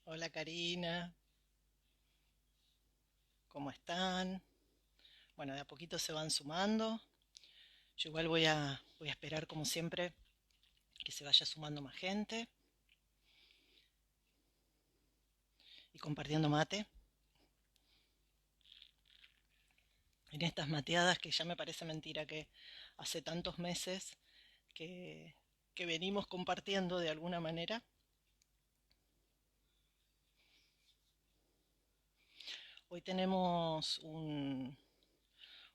Hola Karina, ¿cómo están? Bueno, de a poquito se van sumando. Yo igual voy a esperar como siempre que se vaya sumando más gente y compartiendo mate en estas mateadas que ya me parece mentira que hace tantos meses que, que venimos compartiendo de alguna manera. Hoy tenemos un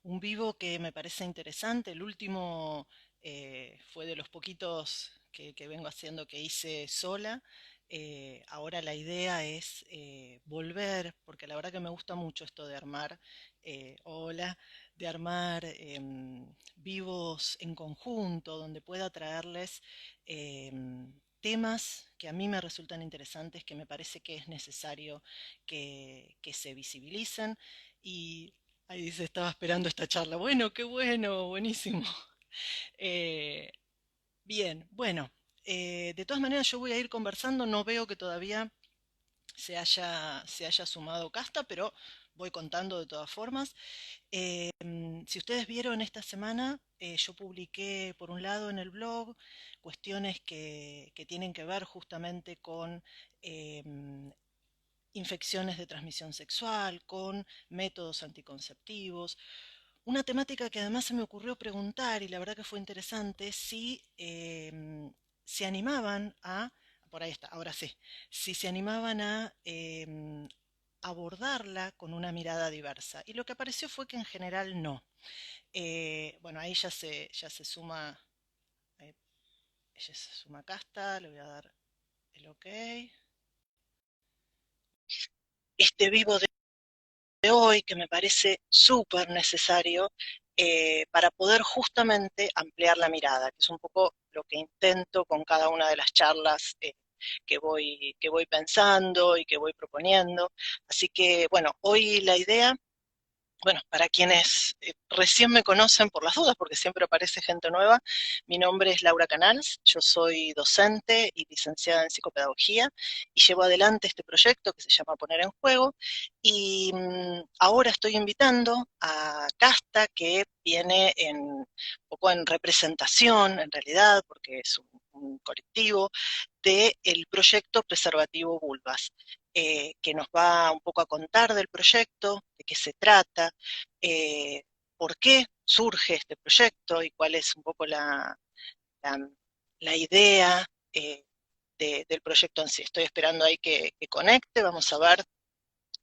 vivo que me parece interesante. El último fue de los poquitos que vengo haciendo que hice sola. Ahora la idea es volver, porque la verdad que me gusta mucho esto de armar, hola, de armar vivos en conjunto, donde pueda traerles temas que a mí me resultan interesantes, que me parece que es necesario que se visibilicen. Y ahí dice, estaba esperando esta charla. Bueno, qué bueno, buenísimo. Eh, bien, bueno, de todas maneras yo voy a ir conversando, no veo que todavía se haya sumado Casta, pero voy contando de todas formas. Si ustedes vieron esta semana, yo publiqué por un lado en el blog cuestiones que tienen que ver justamente con infecciones de transmisión sexual, con métodos anticonceptivos. Una temática que además se me ocurrió preguntar, y la verdad que fue interesante, si se animaban a, por ahí está, ahora sí, si se animaban a abordarla con una mirada diversa. Y lo que apareció fue que en general no. Bueno, ahí ya se suma, eh, ella se suma Casta, le voy a dar el ok. Este vivo de hoy que me parece súper necesario para poder justamente ampliar la mirada, que es un poco lo que intento con cada una de las charlas que voy pensando y que voy proponiendo. Así que, bueno, hoy la idea, bueno, para quienes recién me conocen por las dudas, porque siempre aparece gente nueva, mi nombre es Laura Canals, yo soy docente y licenciada en psicopedagogía y llevo adelante este proyecto que se llama Poner en Juego. Y ahora estoy invitando a Casta, que viene un poco en representación, en realidad, porque es un colectivo, del proyecto Preservativo Vulvas, que nos va un poco a contar del proyecto, de qué se trata, eh, por qué surge este proyecto y cuál es un poco la, la idea del proyecto en sí. Estoy esperando ahí que conecte, vamos a ver,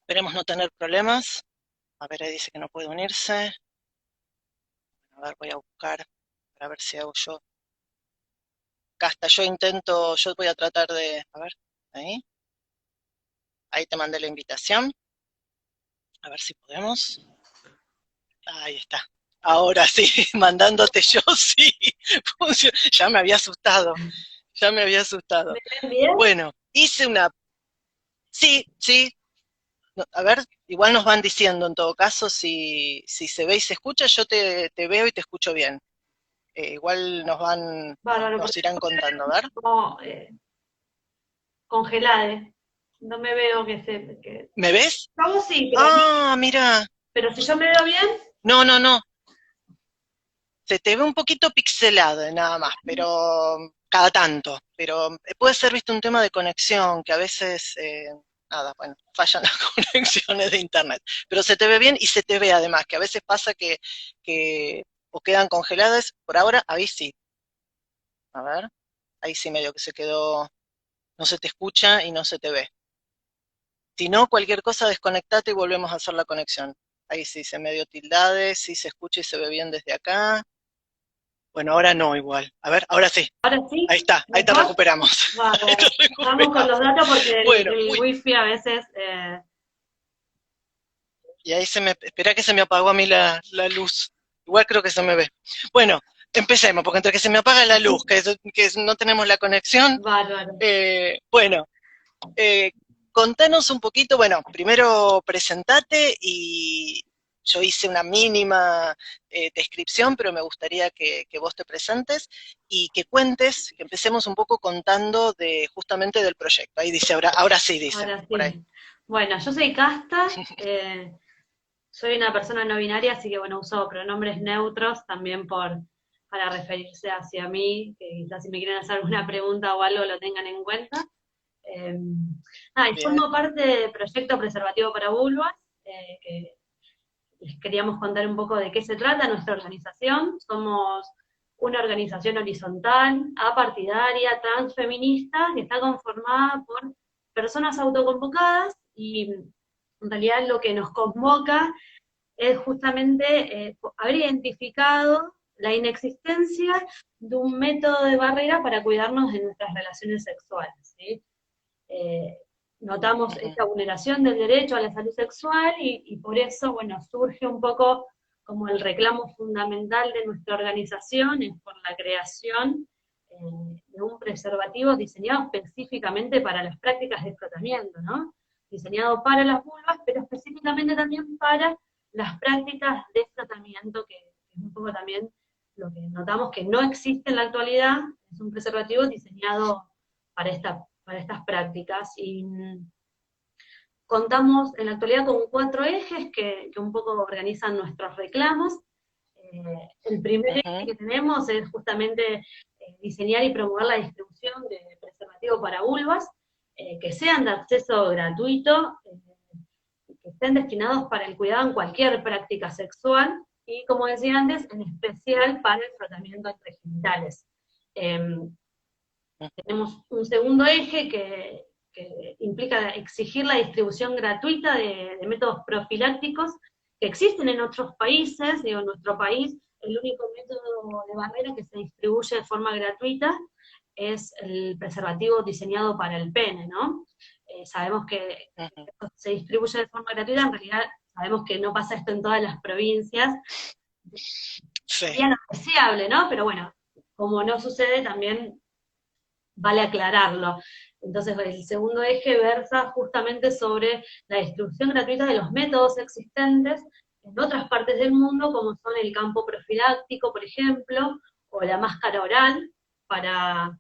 esperemos no tener problemas. A ver, ahí dice que no puede unirse. A ver, voy a buscar para ver si hago yo. Acá está, yo voy a tratar de, a ver, ahí te mandé la invitación, a ver si podemos. Ahí está. Ahora sí, mandándote yo, sí. Ya me había asustado, ya me había asustado. ¿Me ven bien? Bueno, hice una... Sí, sí. A ver, igual nos van diciendo en todo caso si se ve y se escucha, yo te veo y te escucho bien. Igual Bárbaro, nos porque irán contando, a ver. como congelade. No me veo que... ¿Me ves? Vamos sí, pero a mí, Ah, mira. pero si yo me veo bien, No, no, no. Se te ve un poquito pixelado nada más, pero cada tanto. Pero puede ser, viste, un tema de conexión, que a veces, nada, bueno, fallan las conexiones de internet. Pero se te ve bien y se te ve además, que a veces pasa que o quedan congeladas. Por ahora, ahí sí. A ver, ahí sí medio que se quedó, no se te escucha y no se te ve. Si no, cualquier cosa, desconectate y volvemos a hacer la conexión. Ahí sí, se medio tildade, sí se escucha y se ve bien desde acá. Bueno, ahora no igual. A ver, ahora sí. ahora sí, Ahí te mejor. recuperamos. Ahí te Bárbaro. Vamos con los recuperamos. datos porque Bueno, el uy, wifi a veces... y ahí espera que se me apagó a mí la luz. Igual creo que se me ve. Bueno, empecemos, porque entre que se me apaga la luz, que no tenemos la conexión, bárbaro. bueno, eh, contanos un poquito, bueno, primero presentate yo hice una mínima descripción, pero me gustaría que vos te presentes y que cuentes, que empecemos un poco contando justamente del proyecto. Ahí dice, ahora sí dice, Ahora por ahí. sí. Bueno, yo soy Casta, soy una persona no binaria, así que bueno, uso pronombres neutros también para referirse hacia mí, que quizás si me quieren hacer alguna pregunta o algo lo tengan en cuenta. Eh, y Bien. formo parte del proyecto Preservativo para Vulvas, que les queríamos contar un poco de qué se trata nuestra organización. Somos una organización horizontal, apartidaria, transfeminista, que está conformada por personas autoconvocadas y en realidad lo que nos convoca es justamente haber identificado la inexistencia de un método de barrera para cuidarnos de nuestras relaciones sexuales, ¿sí? Eh, Notamos esta vulneración del derecho a la salud sexual y por eso, bueno, surge un poco como el reclamo fundamental de nuestra organización, es por la creación de un preservativo diseñado específicamente para las prácticas de tratamiento, ¿no? Diseñado para las vulvas, pero específicamente también para las prácticas de tratamiento, que es un poco también lo que notamos que no existe en la actualidad, es un preservativo diseñado para estas prácticas. Y contamos en la actualidad con 4 ejes que un poco organizan nuestros reclamos. El primer eje que tenemos es justamente diseñar y promover la distribución de preservativos para vulvas, que sean de acceso gratuito, que estén destinados para el cuidado en cualquier práctica sexual, y como decía antes, en especial para el tratamiento entre genitales. Tenemos un segundo eje que implica exigir la distribución gratuita de métodos profilácticos que existen en otros países. Digo, en nuestro país el único método de barrera que se distribuye de forma gratuita es el preservativo diseñado para el pene, ¿no? Sabemos que se distribuye de forma gratuita, en realidad sabemos que no pasa esto en todas las provincias. Sería no deseable, ¿no? Pero bueno, como no sucede, también vale aclararlo. Entonces, el segundo eje versa justamente sobre la distribución gratuita de los métodos existentes en otras partes del mundo, como son el campo profiláctico, por ejemplo, o la máscara oral, para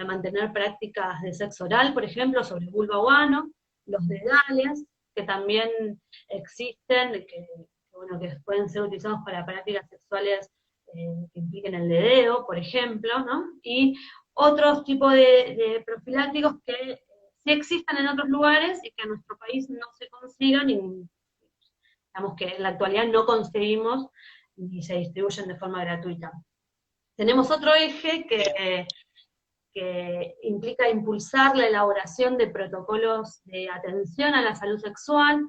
mantener prácticas de sexo oral, por ejemplo, sobre vulva o ano, los dedales, que también existen, bueno, que pueden ser utilizados para prácticas sexuales que impliquen el dedeo, por ejemplo, ¿no? Y otros tipos de profilácticos que sí existen en otros lugares y que en nuestro país no se consigan y digamos que en la actualidad no conseguimos ni se distribuyen de forma gratuita. Tenemos otro eje que implica impulsar la elaboración de protocolos de atención a la salud sexual.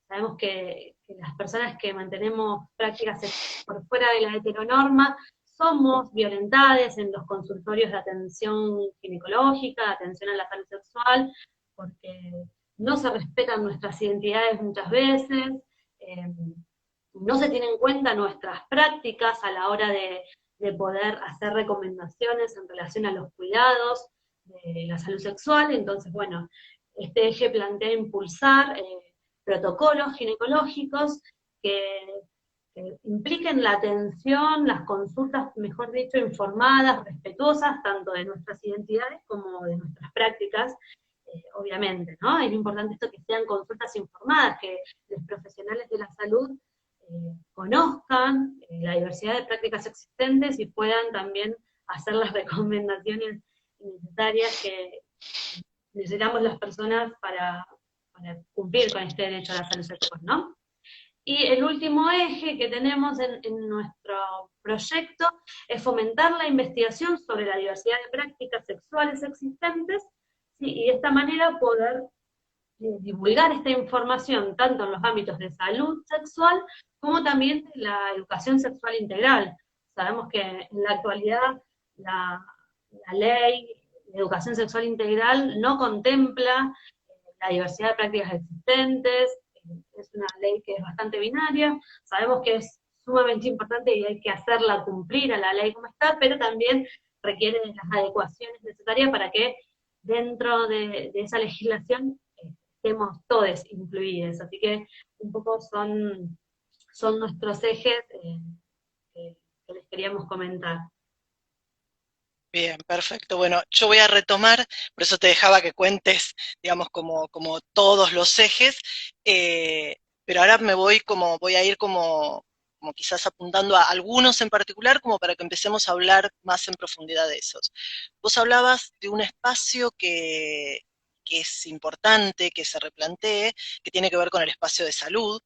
Sabemos que las personas que mantenemos prácticas por fuera de la heteronorma somos violentadas en los consultorios de atención ginecológica, de atención a la salud sexual, porque no se respetan nuestras identidades muchas veces, no se tienen en cuenta nuestras prácticas a la hora de poder hacer recomendaciones en relación a los cuidados de la salud sexual. Entonces, bueno, este eje plantea impulsar protocolos ginecológicos que impliquen la atención, las consultas, mejor dicho, informadas, respetuosas, tanto de nuestras identidades como de nuestras prácticas, obviamente, ¿no? Es importante esto que sean consultas informadas, que los profesionales de la salud conozcan la diversidad de prácticas existentes y puedan también hacer las recomendaciones necesarias que necesitamos las personas para cumplir con este derecho a la salud sexual, ¿no? Y el último eje que tenemos en nuestro proyecto es fomentar la investigación sobre la diversidad de prácticas sexuales existentes, ¿sí? Y de esta manera poder divulgar esta información tanto en los ámbitos de salud sexual como también de la educación sexual integral. Sabemos que en la actualidad la ley de educación sexual integral no contempla la diversidad de prácticas existentes, es una ley que es bastante binaria, sabemos que es sumamente importante y hay que hacerla cumplir a la ley como está, pero también requiere de las adecuaciones necesarias para que dentro de esa legislación estemos todos incluidos. Así que un poco son nuestros ejes que les queríamos comentar. Bien, perfecto. Bueno, yo voy a retomar, por eso te dejaba que cuentes, digamos, como todos los ejes, pero ahora voy a ir como quizás apuntando a algunos en particular, como para que empecemos a hablar más en profundidad de esos. Vos hablabas de un espacio que es importante, que se replantee, que tiene que ver con el espacio de salud,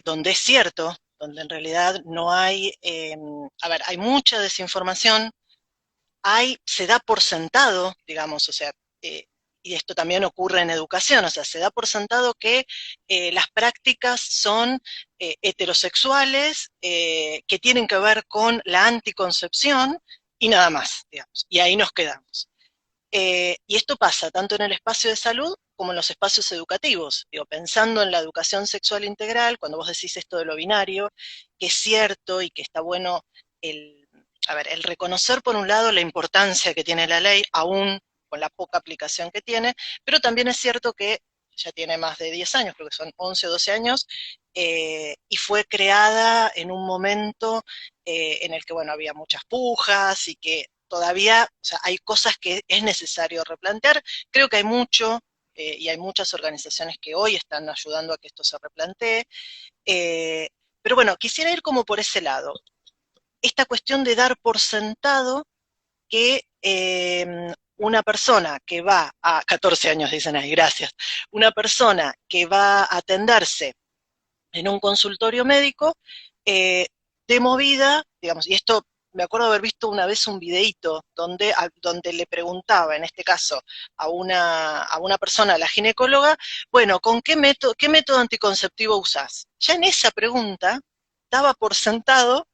donde es cierto, donde en realidad no hay, a ver, hay mucha desinformación, se da por sentado, digamos, o sea, y esto también ocurre en educación, o sea, se da por sentado que las prácticas son heterosexuales, que tienen que ver con la anticoncepción y nada más, digamos, y ahí nos quedamos. Y esto pasa tanto en el espacio de salud como en los espacios educativos. Digo, pensando en la educación sexual integral, cuando vos decís esto de lo binario, que es cierto y que está bueno el reconocer por un lado la importancia que tiene la ley, aún con la poca aplicación que tiene, pero también es cierto que ya tiene más de 10 años, creo que son 11 o 12 años, y fue creada en un momento en el que, bueno, había muchas pujas y que todavía, o sea, hay cosas que es necesario replantear. Creo que hay mucho, y hay muchas organizaciones que hoy están ayudando a que esto se replantee. Eh, pero bueno, quisiera ir como por ese lado. Esta cuestión de dar por sentado que una persona que va a 14 años, dicen ahí, gracias, una persona que va a atenderse en un consultorio médico, eh, de movida, digamos, y esto me acuerdo haber visto una vez un videíto donde le preguntaba, en este caso, a una persona, a la ginecóloga, bueno, qué método anticonceptivo usás? Ya en esa pregunta daba por sentado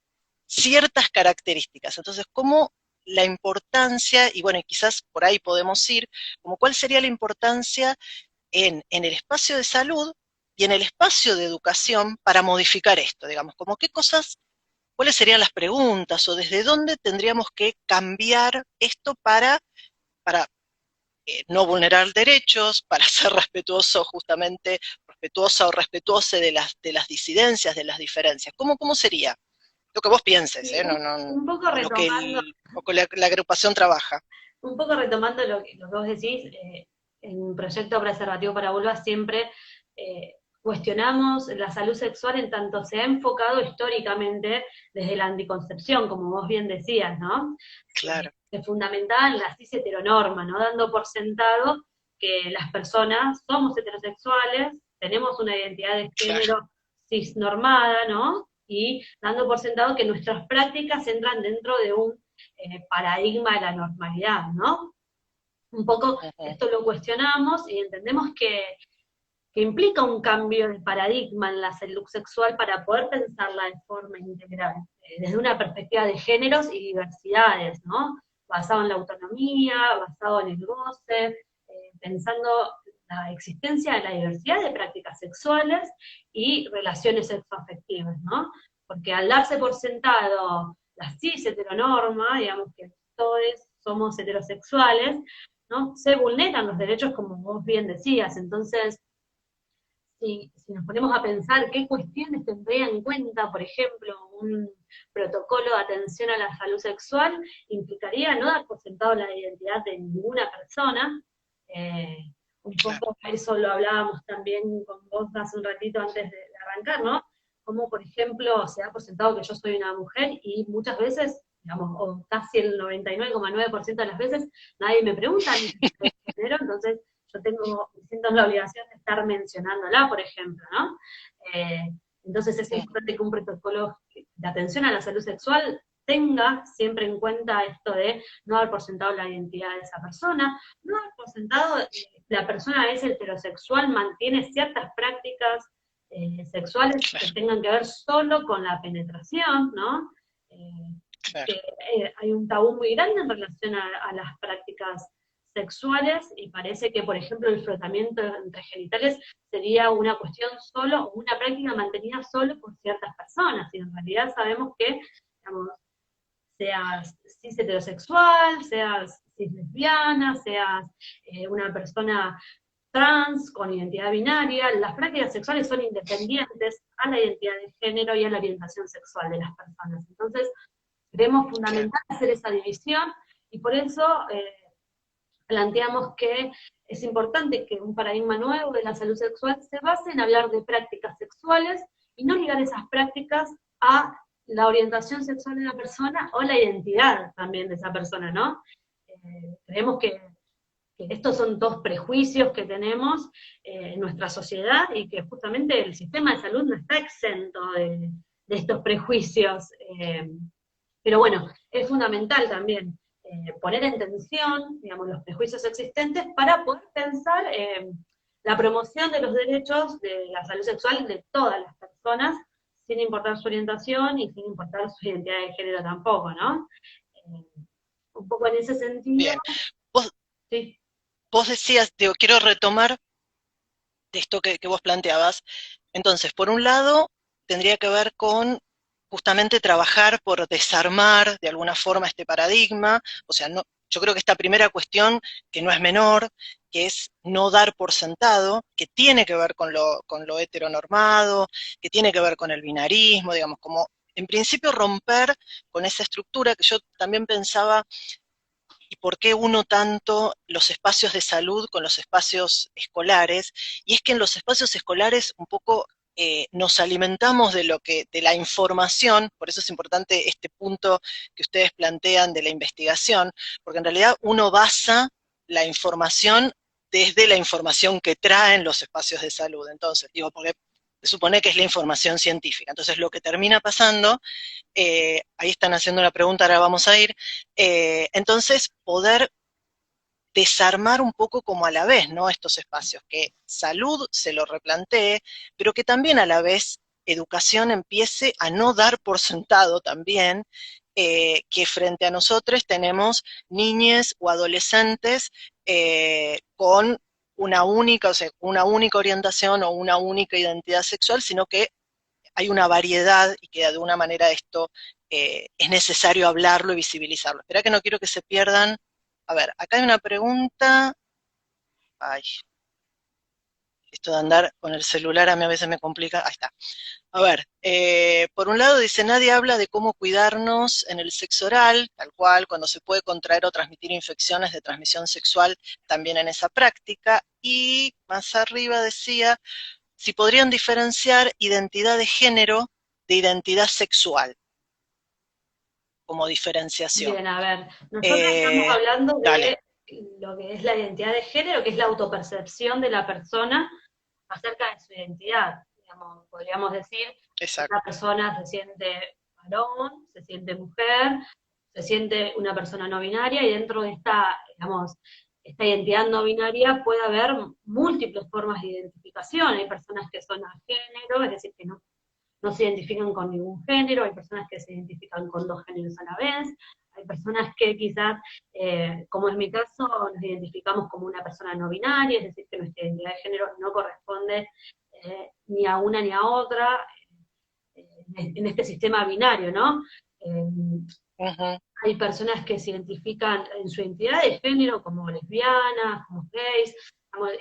ciertas características. Entonces, ¿cómo la importancia, y bueno, quizás por ahí podemos ir, como cuál sería la importancia en el espacio de salud y en el espacio de educación para modificar esto, digamos, como qué cosas, cuáles serían las preguntas o desde dónde tendríamos que cambiar esto para no vulnerar derechos, para ser respetuoso justamente, respetuosa o respetuoso de las disidencias, de las diferencias. ¿Cómo sería? Lo que vos pienses, Y no, no, un poco retomando, o con la agrupación trabaja. un poco retomando lo que vos decís, en Proyecto Preservativo para Vulvas siempre cuestionamos la salud sexual en tanto se ha enfocado históricamente desde la anticoncepción, como vos bien decías, ¿no? Claro, Se fundamentaba en la cis heteronorma, ¿no? Dando por sentado que las personas somos heterosexuales, tenemos una identidad de claro, género cisnormada, ¿no? Y dando por sentado que nuestras prácticas entran dentro de un paradigma de la normalidad, ¿no? Un poco uh-huh, esto lo cuestionamos y entendemos que implica un cambio de paradigma en la salud sexual para poder pensarla de forma integral, desde una perspectiva de géneros y diversidades, ¿no? Basado en la autonomía, basado en el goce, pensando la existencia de la diversidad de prácticas sexuales y relaciones sexoafectivas, ¿no? Porque al darse por sentado la cis heteronorma, digamos que todos somos heterosexuales, ¿no? Se vulneran los derechos como vos bien decías, entonces si nos ponemos a pensar qué cuestiones tendría en cuenta, por ejemplo, un protocolo de atención a la salud sexual, implicaría no dar por sentado la identidad de ninguna persona. Eh, un claro, poco eso lo hablábamos también con vos hace un ratito antes de arrancar, ¿no? Como, por ejemplo, se da por sentado que yo soy una mujer y muchas veces, digamos, o casi el 99,9% de las veces, nadie me pregunta mi género, entonces me siento en la obligación de estar mencionándola, por ejemplo, ¿no? Eh, entonces es uh-huh, importante que un protocolo de atención a la salud sexual tenga siempre en cuenta esto de no dar por sentado la identidad de esa persona, no dar por sentado la persona es heterosexual, mantiene ciertas prácticas sexuales que claro, tengan que ver solo con la penetración, ¿no? Eh, claro, que hay un tabú muy grande en relación a las prácticas sexuales y parece que, por ejemplo, el frotamiento entre genitales sería una cuestión solo, o una práctica mantenida solo por ciertas personas, y en realidad sabemos que, digamos, seas cis heterosexual, seas cis lesbiana, seas una persona trans, con identidad binaria. Las prácticas sexuales son independientes a la identidad de género y a la orientación sexual de las personas. Entonces, creemos Claro. fundamental hacer esa división, y por eso planteamos que es importante que un paradigma nuevo de la salud sexual se base en hablar de prácticas sexuales y no ligar esas prácticas a la orientación sexual de la persona o la identidad también de esa persona, ¿no? Creemos que estos son dos prejuicios que tenemos en nuestra sociedad, y que justamente el sistema de salud no está exento de estos prejuicios. Pero bueno, es fundamental también poner en tensión, digamos, los prejuicios existentes para poder pensar la promoción de los derechos de la salud sexual de todas las personas, sin importar su orientación y sin importar su identidad de género tampoco, ¿no? Un poco en ese sentido, Bien. Vos, sí. vos decías, digo, quiero retomar de esto que vos planteabas. Entonces, por un lado, tendría que ver con justamente trabajar por desarmar de alguna forma este paradigma. O sea, no, yo creo que esta primera cuestión, que no es menor, que es no dar por sentado, que tiene que ver con lo heteronormado, que tiene que ver con el binarismo, digamos, como en principio romper con esa estructura que yo también pensaba. ¿Y por qué uno tanto los espacios de salud con los espacios escolares? Y es que en los espacios escolares un poco nos alimentamos de de la información. Por eso es importante este punto que ustedes plantean de la investigación, porque en realidad uno basa la información desde la información que traen los espacios de salud. Entonces, digo, porque se supone que es la información científica. Entonces, lo que termina pasando, ahí están haciendo una pregunta, ahora vamos a ir, entonces poder desarmar un poco como a la vez, ¿no? Estos espacios, que salud se lo replantee, pero que también a la vez educación empiece a no dar por sentado también que frente a nosotros tenemos niñes o adolescentes con una única, o sea, una única orientación o una única identidad sexual, sino que hay una variedad y que de alguna manera esto es necesario hablarlo y visibilizarlo. Espera que no quiero que se pierdan. A ver, acá hay una pregunta. Ay, esto de andar con el celular a mí a veces me complica. Ahí está. A ver, por un lado dice, nadie habla de cómo cuidarnos en el sexo oral, tal cual, cuando se puede contraer o transmitir infecciones de transmisión sexual también en esa práctica. Y más arriba decía, si podrían diferenciar identidad de género de identidad sexual como diferenciación. Bien, a ver, nosotros estamos hablando Dale, de lo que es la identidad de género, que es la autopercepción de la persona acerca de su identidad. Digamos, podríamos decir que una exacto. persona se siente varón, se siente mujer, se siente una persona no binaria, y dentro de esta, digamos, esta identidad no binaria puede haber múltiples formas de identificación. Hay personas que son a género, es decir, que no se identifican con ningún género, hay personas que se identifican con dos géneros a la vez, hay personas que quizás, como es mi caso, nos identificamos como una persona no binaria, es decir, que nuestra identidad de género no corresponde ni a una ni a otra en este sistema binario, ¿no? Eh, Ujú. Hay personas que se identifican en su identidad de género como lesbianas, como gays.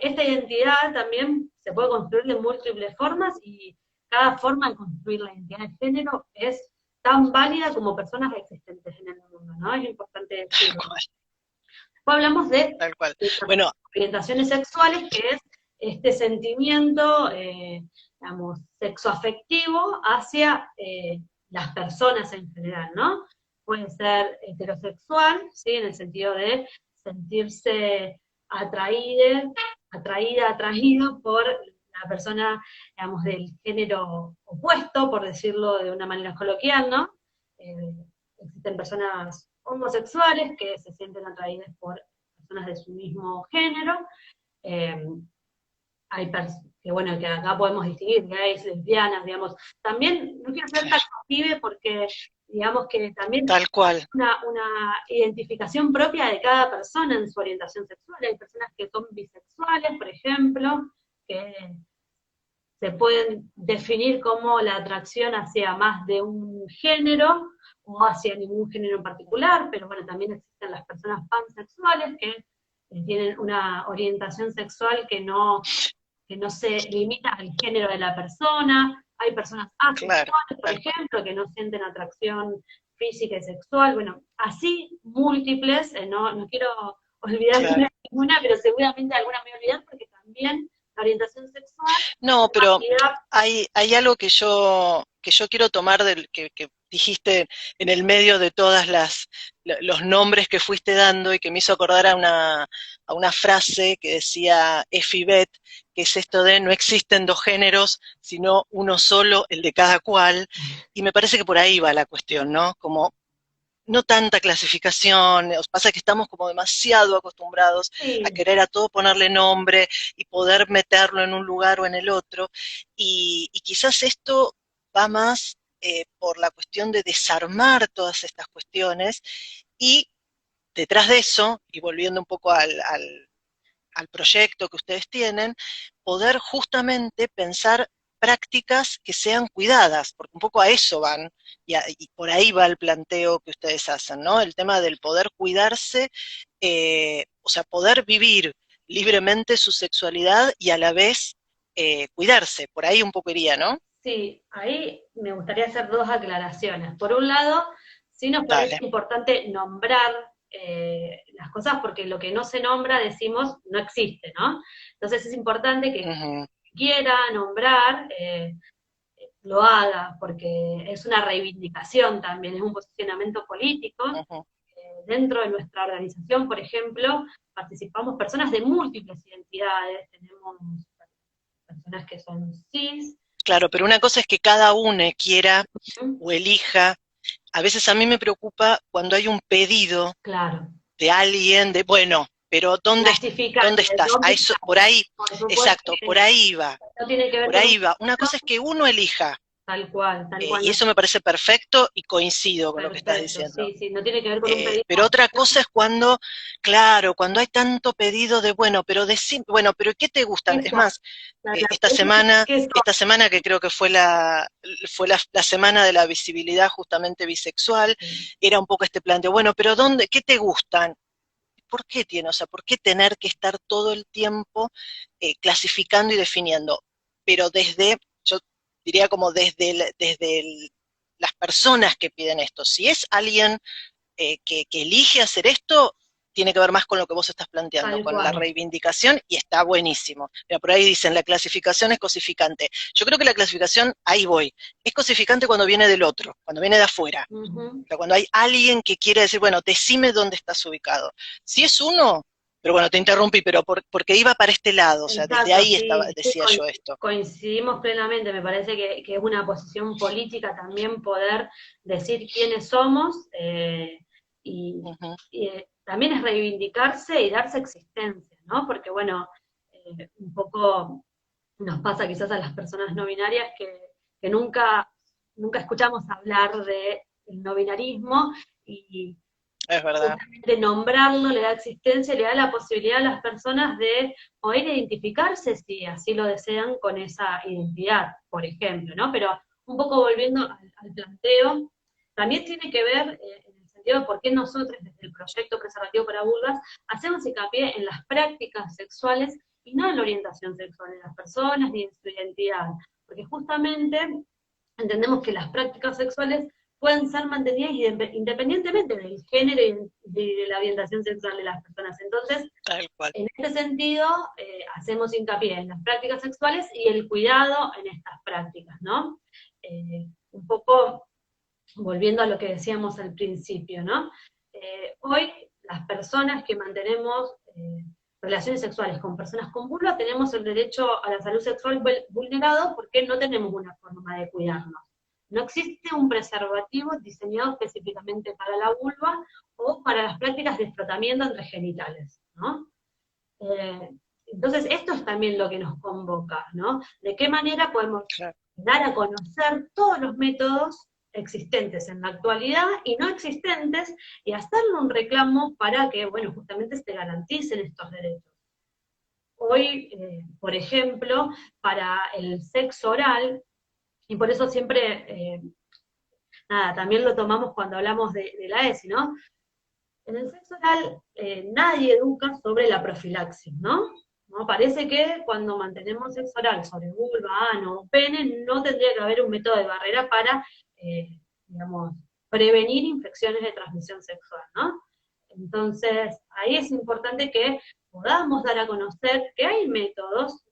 Esta identidad también se puede construir de múltiples formas, y cada forma de construir la identidad de género es tan válida como personas existentes en el mundo, ¿no? Es importante Tal decirlo. cual, Después hablamos de tal cual. Bueno, orientaciones sexuales, que es este sentimiento, digamos, sexoafectivo hacia las personas en general, ¿no? Puede ser heterosexual, ¿sí? En el sentido de sentirse atraído por la persona, digamos, del género opuesto, por decirlo de una manera coloquial, ¿no? Eh, Existen personas homosexuales que se sienten atraídas por personas de su mismo género. Eh, Hay que bueno, que acá podemos distinguir gays, lesbianas, digamos. También no quiero ser taxative porque digamos que también tal cual, una identificación propia de cada persona en su orientación sexual. Hay personas que son bisexuales, por ejemplo, que se pueden definir como la atracción hacia más de un género o hacia ningún género en particular, pero bueno, también existen las personas pansexuales que tienen una orientación sexual que no se limita al género de la persona. Hay personas claro, asexuales, por tal cual, ejemplo, que no sienten atracción física y sexual. Bueno, así múltiples, no quiero olvidarme claro. de ninguna, pero seguramente alguna me voy a olvidar porque también la orientación sexual No, es pero válida. hay algo que yo quiero tomar del que dijiste en el medio de todas los nombres que fuiste dando y que me hizo acordar a una frase que decía Effie, que es esto de no existen dos géneros, sino uno solo, el de cada cual, y me parece que por ahí va la cuestión, ¿no? Como no tanta clasificación, os pasa que estamos como demasiado acostumbrados a Sí, querer a todo ponerle nombre y poder meterlo en un lugar o en el otro, y quizás esto va más por la cuestión de desarmar todas estas cuestiones y detrás de eso, y volviendo un poco al proyecto que ustedes tienen, poder justamente pensar prácticas que sean cuidadas, porque un poco a eso van, y por ahí va el planteo que ustedes hacen, ¿no? El tema del poder cuidarse, o sea, poder vivir libremente su sexualidad y a la vez cuidarse, por ahí un poco iría, ¿no? sí, ahí me gustaría hacer dos aclaraciones. Por un lado, sí nos parece Dale. importante nombrar las cosas porque lo que no se nombra, decimos, no existe, ¿no? Entonces es importante que Ujú, quiera nombrar, lo haga, porque es una reivindicación también, es un posicionamiento político. ujú. Dentro de nuestra organización, por ejemplo, participamos personas de múltiples identidades, tenemos personas que son cis. Claro, pero una cosa es que cada uno quiera ¿Mm? o elija. A veces a mí me preocupa cuando hay un pedido Claro, de alguien, de, bueno, pero ¿dónde clasificante, estás? A ¿dónde eso, está? por ahí, Por supuesto exacto, que por ahí va, no tiene que ver por con un ahí va. Una cosa es que uno elija, tal cual, y no, eso me parece perfecto y coincido con lo que estás perfecto, diciendo. sí, sí, no tiene que ver con un pedido. Pero otra cosa es cuando, claando hay tanto pedido de, bueno, pero bueno, pero ¿qué te gustan? Es Eso, más, la pregunta es qué son. esta semana que creo que fue la semana de la visibilidad justamente bisexual, era un poco este planteo, bueno, pero ¿dónde, qué te gustan? ¿Por qué tiene? O sea, ¿por qué tener que estar todo el tiempo clasificando y definiendo? Pero yo diría como las personas que piden esto. Si es alguien que elige hacer esto, tiene que ver más con lo que vos estás planteando, Tal con la cual. reivindicación, y está buenísimo. Mira, por ahí dicen, la clasificación es cosificante. Yo creo que la clasificación, ahí voy, es cosificante cuando viene del otro, cuando viene de afuera. Ujú. O sea, cuando hay alguien que quiere decir, bueno, decime dónde estás ubicado. Si es uno, pero bueno, te interrumpí, pero porque iba para este lado, o sea, desde Exacto, ahí estaba, sí, sí, decía yo esto. coincidimos plenamente, me parece que es una posición política también poder decir quiénes somos, y, Uh -huh, también es reivindicarse y darse existencia, ¿no? Porque bueno, un poco nos pasa quizás a las personas no binarias que nunca escuchamos hablar de el no binarismo, y es verdad. justamente nombrarlo le da existencia, le da la posibilidad a las personas de poder identificarse si así lo desean con esa identidad, por ejemplo, ¿no? Pero un poco volviendo al planteo, también tiene que ver en el sentido de por qué nosotros desde el proyecto preservativo para vulvas hacemos hincapié en las prácticas sexuales y no en la orientación sexual de las personas ni en su identidad, porque justamente entendemos que las prácticas sexuales pueden ser mantenidas independientemente del género y de la orientación sexual de las personas. Entonces, Tal cual. en este sentido, hacemos hincapié en las prácticas sexuales y el cuidado en estas prácticas, ¿no? Un poco volviendo a lo que decíamos al principio, ¿no? Hoy las personas que mantenemos relaciones sexuales con personas con vulva tenemos el derecho a la salud sexual vulnerado porque no tenemos una forma de cuidarnos. No existe un preservativo diseñado específicamente para la vulva o para las prácticas de frotamiento entre genitales, ¿no? Eh, entonces, esto es también lo que nos convoca, ¿no? ¿De qué manera podemos Claro. dar a conocer todos los métodos existentes en la actualidad y no existentes y hacerle un reclamo para que, bueno, justamente se garanticen estos derechos? Hoy, por ejemplo, para el sexo oral, y por eso siempre, nada, también lo tomamos cuando hablamos de la ESI, ¿no? En el sexo oral nadie educa sobre la profilaxis, ¿no? ¿No? Parece que cuando mantenemos sexo oral sobre vulva, ano o pene, no tendría que haber un método de barrera para, digamos, prevenir infecciones de transmisión sexual, ¿no? Entonces, ahí es importante que podamos dar a conocer que hay métodos,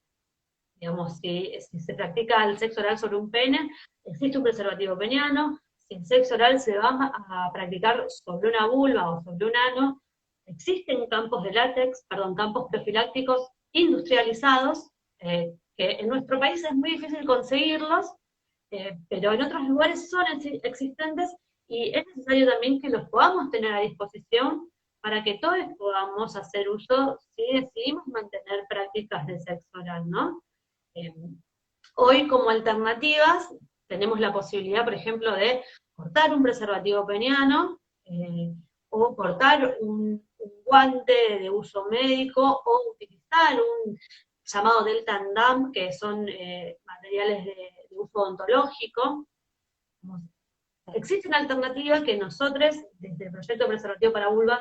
digamos, si se practica el sexo oral sobre un pene, existe un preservativo peniano. Si el sexo oral se va a practicar sobre una vulva o sobre un ano, existen campos de látex, perdón, campos profilácticos industrializados, que en nuestro país es muy difícil conseguirlos, pero en otros lugares son existentes y es necesario también que los podamos tener a disposición para que todos podamos hacer uso si decidimos mantener prácticas de sexo oral, ¿no? Eh, Hoy como alternativas tenemos la posibilidad, por ejemplo, de cortar un preservativo peniano, o cortar un guante de uso médico, o utilizar un llamado Delta Dam, que son materiales de uso odontológico. Existe una alternativa que nosotros, desde el proyecto Preservativo para Vulva,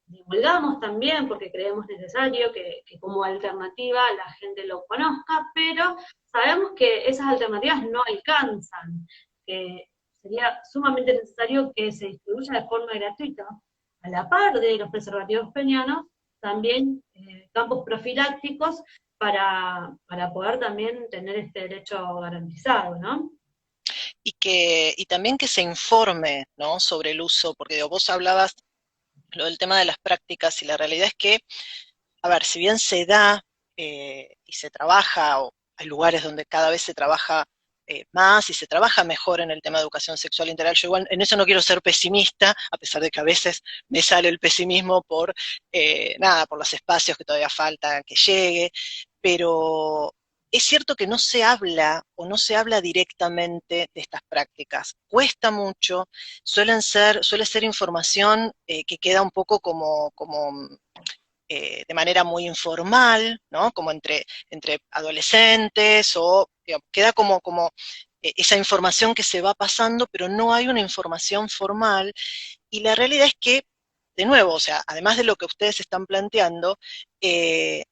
divulgamos también porque creemos necesario que como alternativa la gente lo conozca, pero sabemos que esas alternativas no alcanzan, que sería sumamente necesario que se distribuya de forma gratuita, a la par de los preservativos penianos, también campos profilácticos para poder también tener este derecho garantizado, ¿no? Y también que se informe, ¿no?, sobre el uso, porque digo, vos hablabas lo del tema de las prácticas y la realidad es que, a ver, si bien se da y se trabaja, o hay lugares donde cada vez se trabaja más y se trabaja mejor en el tema de educación sexual integral, yo igual en eso no quiero ser pesimista, a pesar de que a veces me sale el pesimismo por, nada, por los espacios que todavía falta que llegue, pero es cierto que no se habla o no se habla directamente de estas prácticas. Cuesta mucho, suele ser información que queda un poco como de manera muy informal, ¿no? Como entre adolescentes, o digamos, queda como esa información que se va pasando, pero no hay una información formal, y la realidad es que, de nuevo, o sea, además de lo que ustedes están planteando,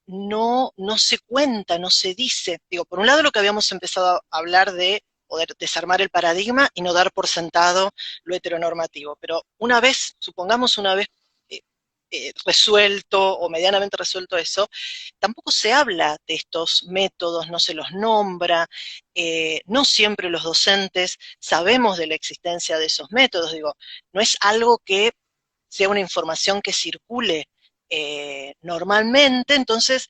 no se cuenta, no se dice. Digo, por un lado lo que habíamos empezado a hablar de poder desarmar el paradigma y no dar por sentado lo heteronormativo, pero una vez, supongamos una vez resuelto o medianamente resuelto eso, tampoco se habla de estos métodos, no se los nombra, no siempre los docentes sabemos de la existencia de esos métodos, digo, no es algo que sea una información que circule normalmente, entonces,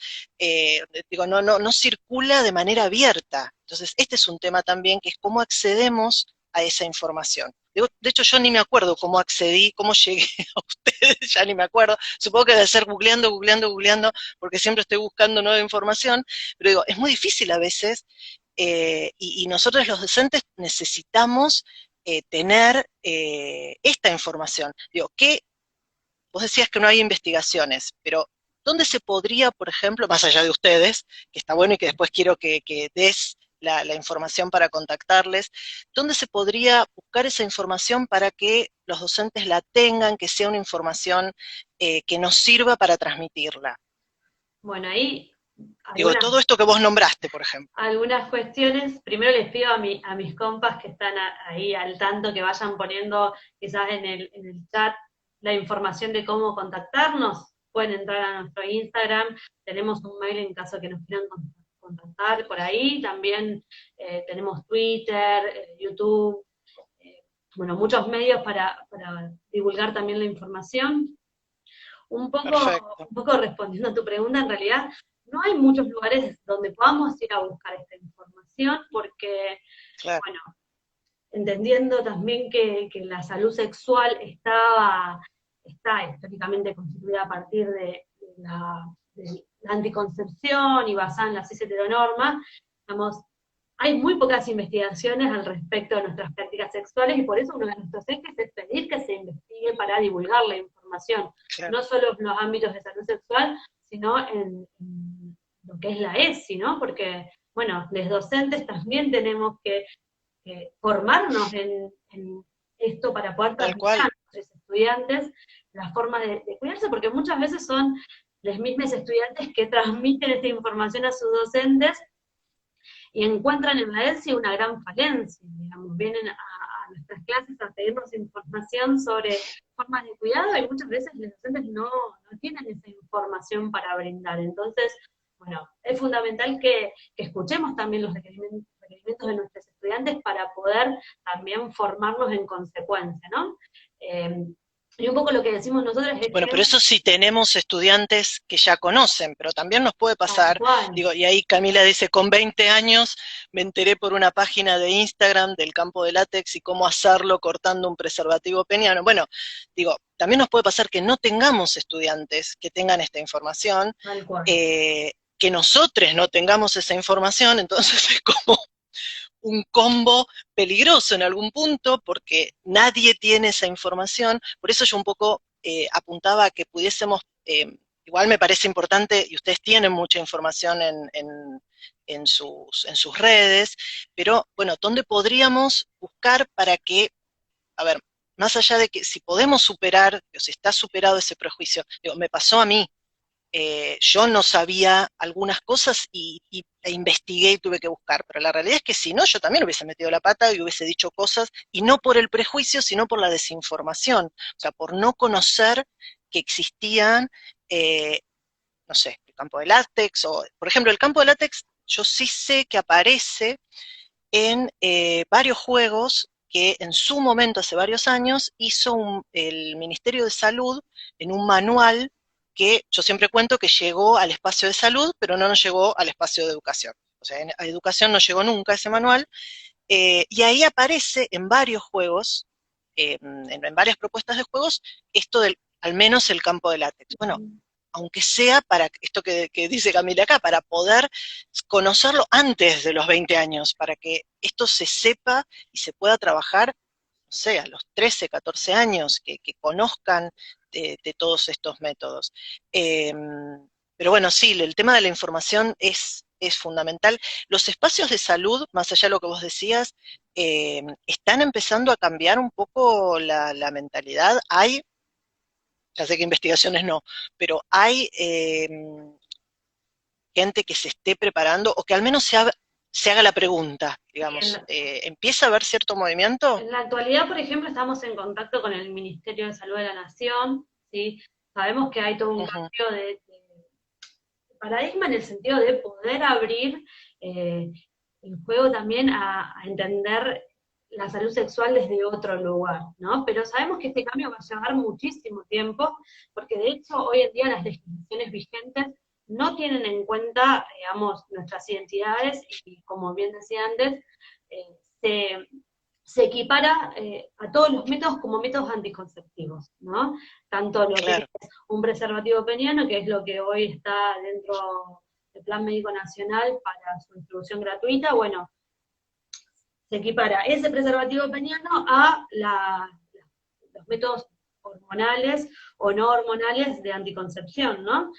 digo, no circula de manera abierta. Entonces, este es un tema también que es cómo accedemos a esa información. De hecho, yo ni me acuerdo cómo accedí, cómo llegué a ustedes, ya ni me acuerdo. Supongo que debe ser googleando, porque siempre estoy buscando nueva información, pero digo, es muy difícil a veces, y nosotros los docentes necesitamos tener esta información. Digo, ¿qué vos decías que no hay investigaciones, pero ¿dónde se podría, por ejemplo, más allá de ustedes, que está bueno y que después quiero que des la información para contactarles, ¿dónde se podría buscar esa información para que los docentes la tengan, que sea una información que nos sirva para transmitirla? Bueno, ahí Digo, algunas todo esto que vos nombraste, por ejemplo. algunas cuestiones. Primero les pido a mis compas que están ahí al tanto que vayan poniendo quizás en el chat la información de cómo contactarnos. Pueden entrar a nuestro Instagram, tenemos un mail en caso que nos quieran contactar por ahí, también tenemos Twitter, YouTube, bueno, muchos medios para divulgar también la información. Perfecto, Un poco respondiendo a tu pregunta, en realidad no hay muchos lugares donde podamos ir a buscar esta información porque, claro. bueno, entendiendo también que la salud sexual está históricamente constituida a partir de la anticoncepción y basada en la cis heteronorma, digamos, hay muy pocas investigaciones al respecto de nuestras prácticas sexuales y por eso uno de nuestros ejes es pedir que se investigue para divulgar la información, Claro. no solo en los ámbitos de salud sexual, sino en lo que es la ESI, ¿no? Porque, bueno, los docentes también tenemos que formarnos esto para poder tal transmitir a cual. nuestros estudiantes la forma de cuidarse, porque muchas veces son los mismos estudiantes que transmiten esta información a sus docentes y encuentran en la ESI una gran falencia, digamos, vienen a nuestras clases a pedirnos información sobre formas de cuidado y muchas veces los docentes no tienen esa información para brindar. Entonces, bueno, es fundamental que escuchemos también los requerimientos de nuestros estudiantes para poder también formarnos en consecuencia, ¿no? Y un poco lo que decimos nosotros es Bueno, que, pero eso sí tenemos estudiantes que ya conocen, pero también nos puede tal pasar, cual, digo, y ahí Camila dice, con 20 años me enteré por una página de Instagram del campo de látex y cómo hacerlo cortando un preservativo peniano. Bueno, digo, también nos puede pasar que no tengamos estudiantes que tengan esta información, tal cual. que nosotros no tengamos esa información, entonces es como un combo peligroso en algún punto porque nadie tiene esa información. Por eso yo un poco apuntaba a que pudiésemos, igual me parece importante, y ustedes tienen mucha información en sus redes, pero bueno, ¿dónde podríamos buscar para que, a ver, más allá de que si podemos superar, o si está superado ese prejuicio, digo, me pasó a mí, yo no sabía algunas cosas e investigué y tuve que buscar, pero la realidad es que si no, yo también hubiese metido la pata y hubiese dicho cosas, y no por el prejuicio, sino por la desinformación, o sea, por no conocer que existían, eh, no sé, el campo de látex, o por ejemplo, el campo de látex, yo sí sé que aparece en varios juegos que en su momento, hace varios años, hizo el Ministerio de Salud en un manual que yo siempre cuento que llegó al espacio de salud, pero no nos llegó al espacio de educación. O sea, a educación no llegó nunca ese manual, y ahí aparece en varios juegos, en varias propuestas de juegos, esto del, al menos el campo de látex. Bueno, aunque sea para esto que dice Camila acá, para poder conocerlo antes de los 20 años, para que esto se sepa y se pueda trabajar, no sé, a los 13, 14 años, que conozcan de todos estos métodos. Eh, pero bueno, sí, el tema de la información es fundamental. Los espacios de salud, más allá de lo que vos decías, están empezando a cambiar un poco la mentalidad. Hay, ya sé que investigaciones no, pero hay gente que se esté preparando o que al menos se haga la pregunta, En digamos. la, ¿Empieza a haber cierto movimiento? en la actualidad, por ejemplo, estamos en contacto con el Ministerio de Salud de la Nación, ¿sí? Sabemos que hay todo un Uh -huh, cambio de paradigma en el sentido de poder abrir eh, el juego también a entender la salud sexual desde otro lugar, ¿no? Pero sabemos que este cambio va a llevar muchísimo tiempo, porque de hecho hoy en día las legislaciones vigentes no tienen en cuenta, digamos, nuestras identidades y como bien decía antes, se, se equipara a todos los métodos como métodos anticonceptivos, ¿no? Tanto lo que claro. es un preservativo peniano, que es lo que hoy está dentro del Plan Médico Nacional para su distribución gratuita, bueno, se equipara ese preservativo peniano a los métodos hormonales o no hormonales de anticoncepción, ¿no?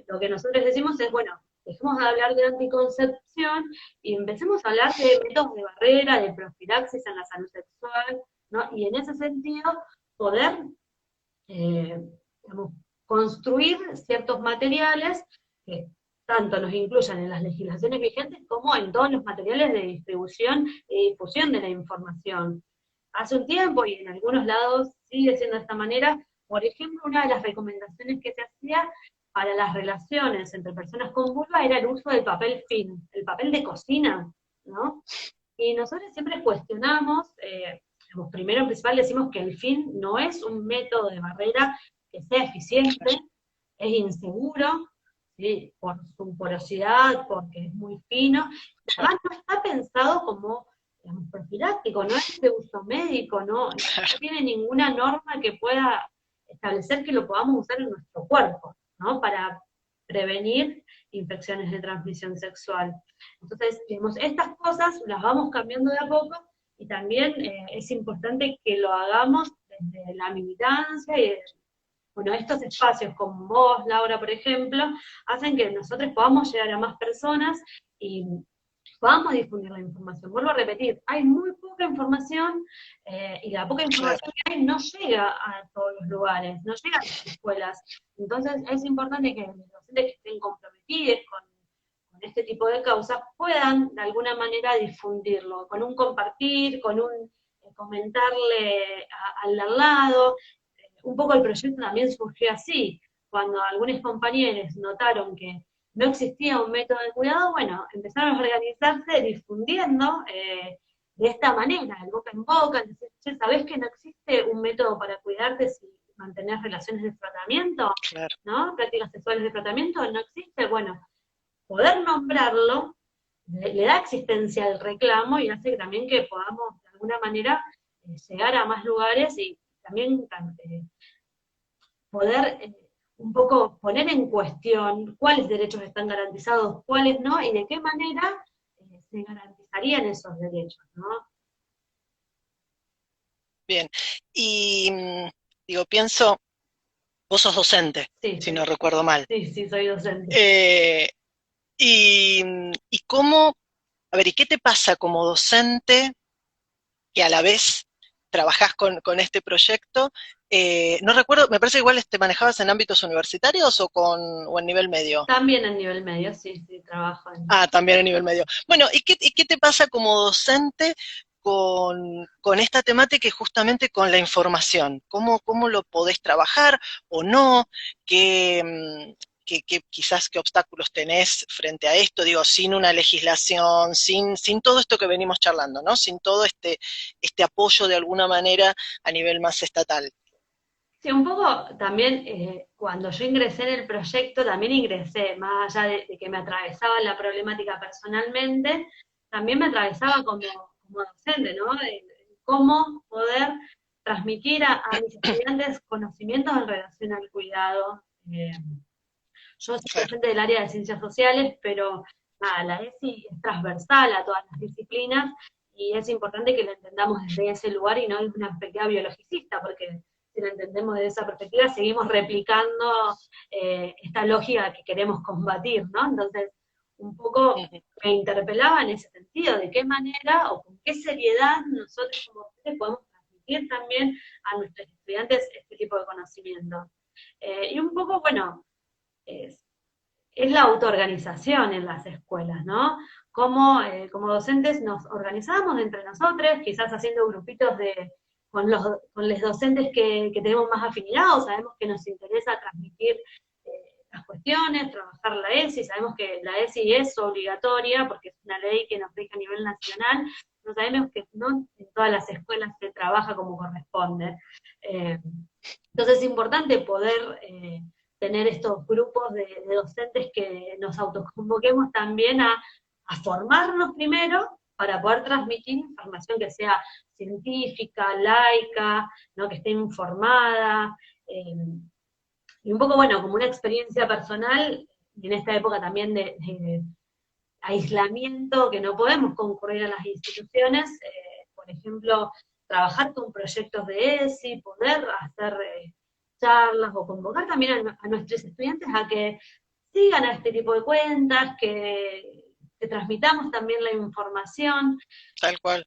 Lo que nosotros decimos es, bueno, dejemos de hablar de anticoncepción y empecemos a hablar de métodos de barrera, de profilaxis en la salud sexual, ¿no? Y en ese sentido, poder, eh, digamos, construir ciertos materiales que tanto nos incluyan en las legislaciones vigentes como en todos los materiales de distribución y difusión de la información. Hace un tiempo, y en algunos lados sigue siendo de esta manera, por ejemplo, una de las recomendaciones que se hacía para las relaciones entre personas con vulva era el uso del papel film, el papel de cocina, ¿no? Y nosotros siempre cuestionamos, primero en principal decimos que el film no es un método de barrera que sea eficiente, es inseguro, ¿sí? Por su porosidad, porque es muy fino, además no está pensado como, digamos, profiláctico, no es de uso médico, no tiene ninguna norma que pueda establecer que lo podamos usar en nuestro cuerpo, ¿no? Para prevenir infecciones de transmisión sexual. Entonces, digamos, estas cosas las vamos cambiando de a poco y también es importante que lo hagamos desde la militancia y bueno, estos espacios como vos, Laura, por ejemplo, hacen que nosotros podamos llegar a más personas y podamos difundir la información. Vuelvo a repetir, hay muy poca información y la poca Claro. información que hay no llega a todos los lugares, no llega a las escuelas. Entonces es importante que los docentes que estén comprometidos con este tipo de causas puedan de alguna manera difundirlo, con un compartir, con un comentarle al de al lado. Un poco el proyecto también surgió así, cuando algunos compañeros notaron que no existía un método de cuidado, bueno, empezaron a organizarse difundiendo de esta manera, el boca en boca, entonces, ¿sabés que no existe un método para cuidarte si mantener relaciones de tratamiento? Claro. ¿No? Prácticas sexuales de tratamiento no existe. Bueno, poder nombrarlo le da existencia al reclamo y hace también que podamos de alguna manera llegar a más lugares y también poder un poco poner en cuestión cuáles derechos están garantizados, cuáles no, y de qué manera se garantizarían esos derechos, ¿no? Bien. Y digo, pienso, vos sos docente, Sí, si no recuerdo mal. sí, soy docente. Eh, y cómo, a ver, ¿y qué te pasa como docente que a la vez trabajás con este proyecto? No recuerdo, me parece que igual te manejabas en ámbitos universitarios o en nivel medio. También a nivel medio, sí, trabajo en... Ah, también a nivel medio. Bueno, y qué te pasa como docente con esta temática y justamente con la información? ¿Cómo lo podés trabajar o no? ¿Qué, quizás qué obstáculos tenés frente a esto? Digo, sin una legislación, sin todo esto que venimos charlando, ¿no? Sin todo este apoyo de alguna manera a nivel más estatal. Sí, un poco también cuando yo ingresé en el proyecto, también ingresé, más allá de que me atravesaba la problemática personalmente, también me atravesaba como docente, ¿no? Cómo poder transmitir a mis estudiantes conocimientos en relación al cuidado. Yo soy Claro. docente del área de ciencias sociales, pero nada, la ESI es transversal a todas las disciplinas y es importante que la entendamos desde ese lugar y no desde una perspectiva biologicista, porque si la entendemos desde esa perspectiva seguimos replicando esta lógica que queremos combatir, ¿no? Entonces, un poco Ujú. me interpelaba en ese sentido, de qué manera o con qué seriedad nosotros como docentes podemos transmitir también a nuestros estudiantes este tipo de conocimiento. Y un poco, bueno, es, es la autoorganización en las escuelas, ¿no? Como, como docentes nos organizamos entre nosotros, quizás haciendo grupitos con los docentes que tenemos más afinidad o sabemos que nos interesa transmitir las cuestiones, trabajar la ESI, sabemos que la ESI es obligatoria porque es una ley que nos rige a nivel nacional, pero sabemos que no en todas las escuelas se trabaja como corresponde. Eh, entonces es importante poder tener estos grupos de docentes que nos autoconvoquemos también a formarnos primero para poder transmitir información que sea científica, laica, ¿no? Que esté informada, y un poco, bueno, como una experiencia personal, y en esta época también de aislamiento, que no podemos concurrir a las instituciones, por ejemplo, trabajar con proyectos de ESI, poder hacer charlas o convocar también a nuestros estudiantes a que sigan a este tipo de cuentas, que transmitamos también la información Tal cual.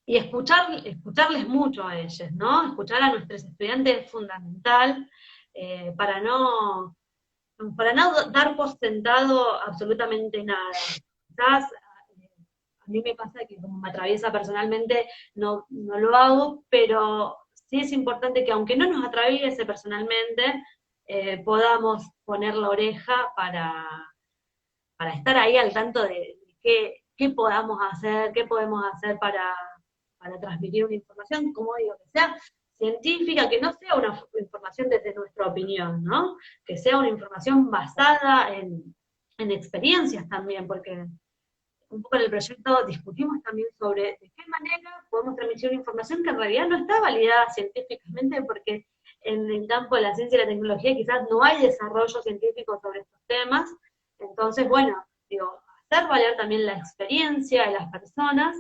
y escucharles mucho a ellos, ¿no? Escuchar a nuestros estudiantes es fundamental para no dar por sentado absolutamente nada. Quizás a mí me pasa que como me atraviesa personalmente, no lo hago, pero sí es importante que aunque no nos atraviese personalmente, podamos poner la oreja para estar ahí al tanto de qué podamos hacer, qué podemos hacer para transmitir una información, como digo, que sea científica, que no sea una información desde nuestra opinión, ¿no? Que sea una información basada en experiencias también, porque un poco en el proyecto discutimos también sobre de qué manera podemos transmitir una información que en realidad no está validada científicamente, porque en el campo de la ciencia y la tecnología quizás no hay desarrollo científico sobre estos temas. Entonces, bueno, digo, hacer valer también la experiencia de las personas.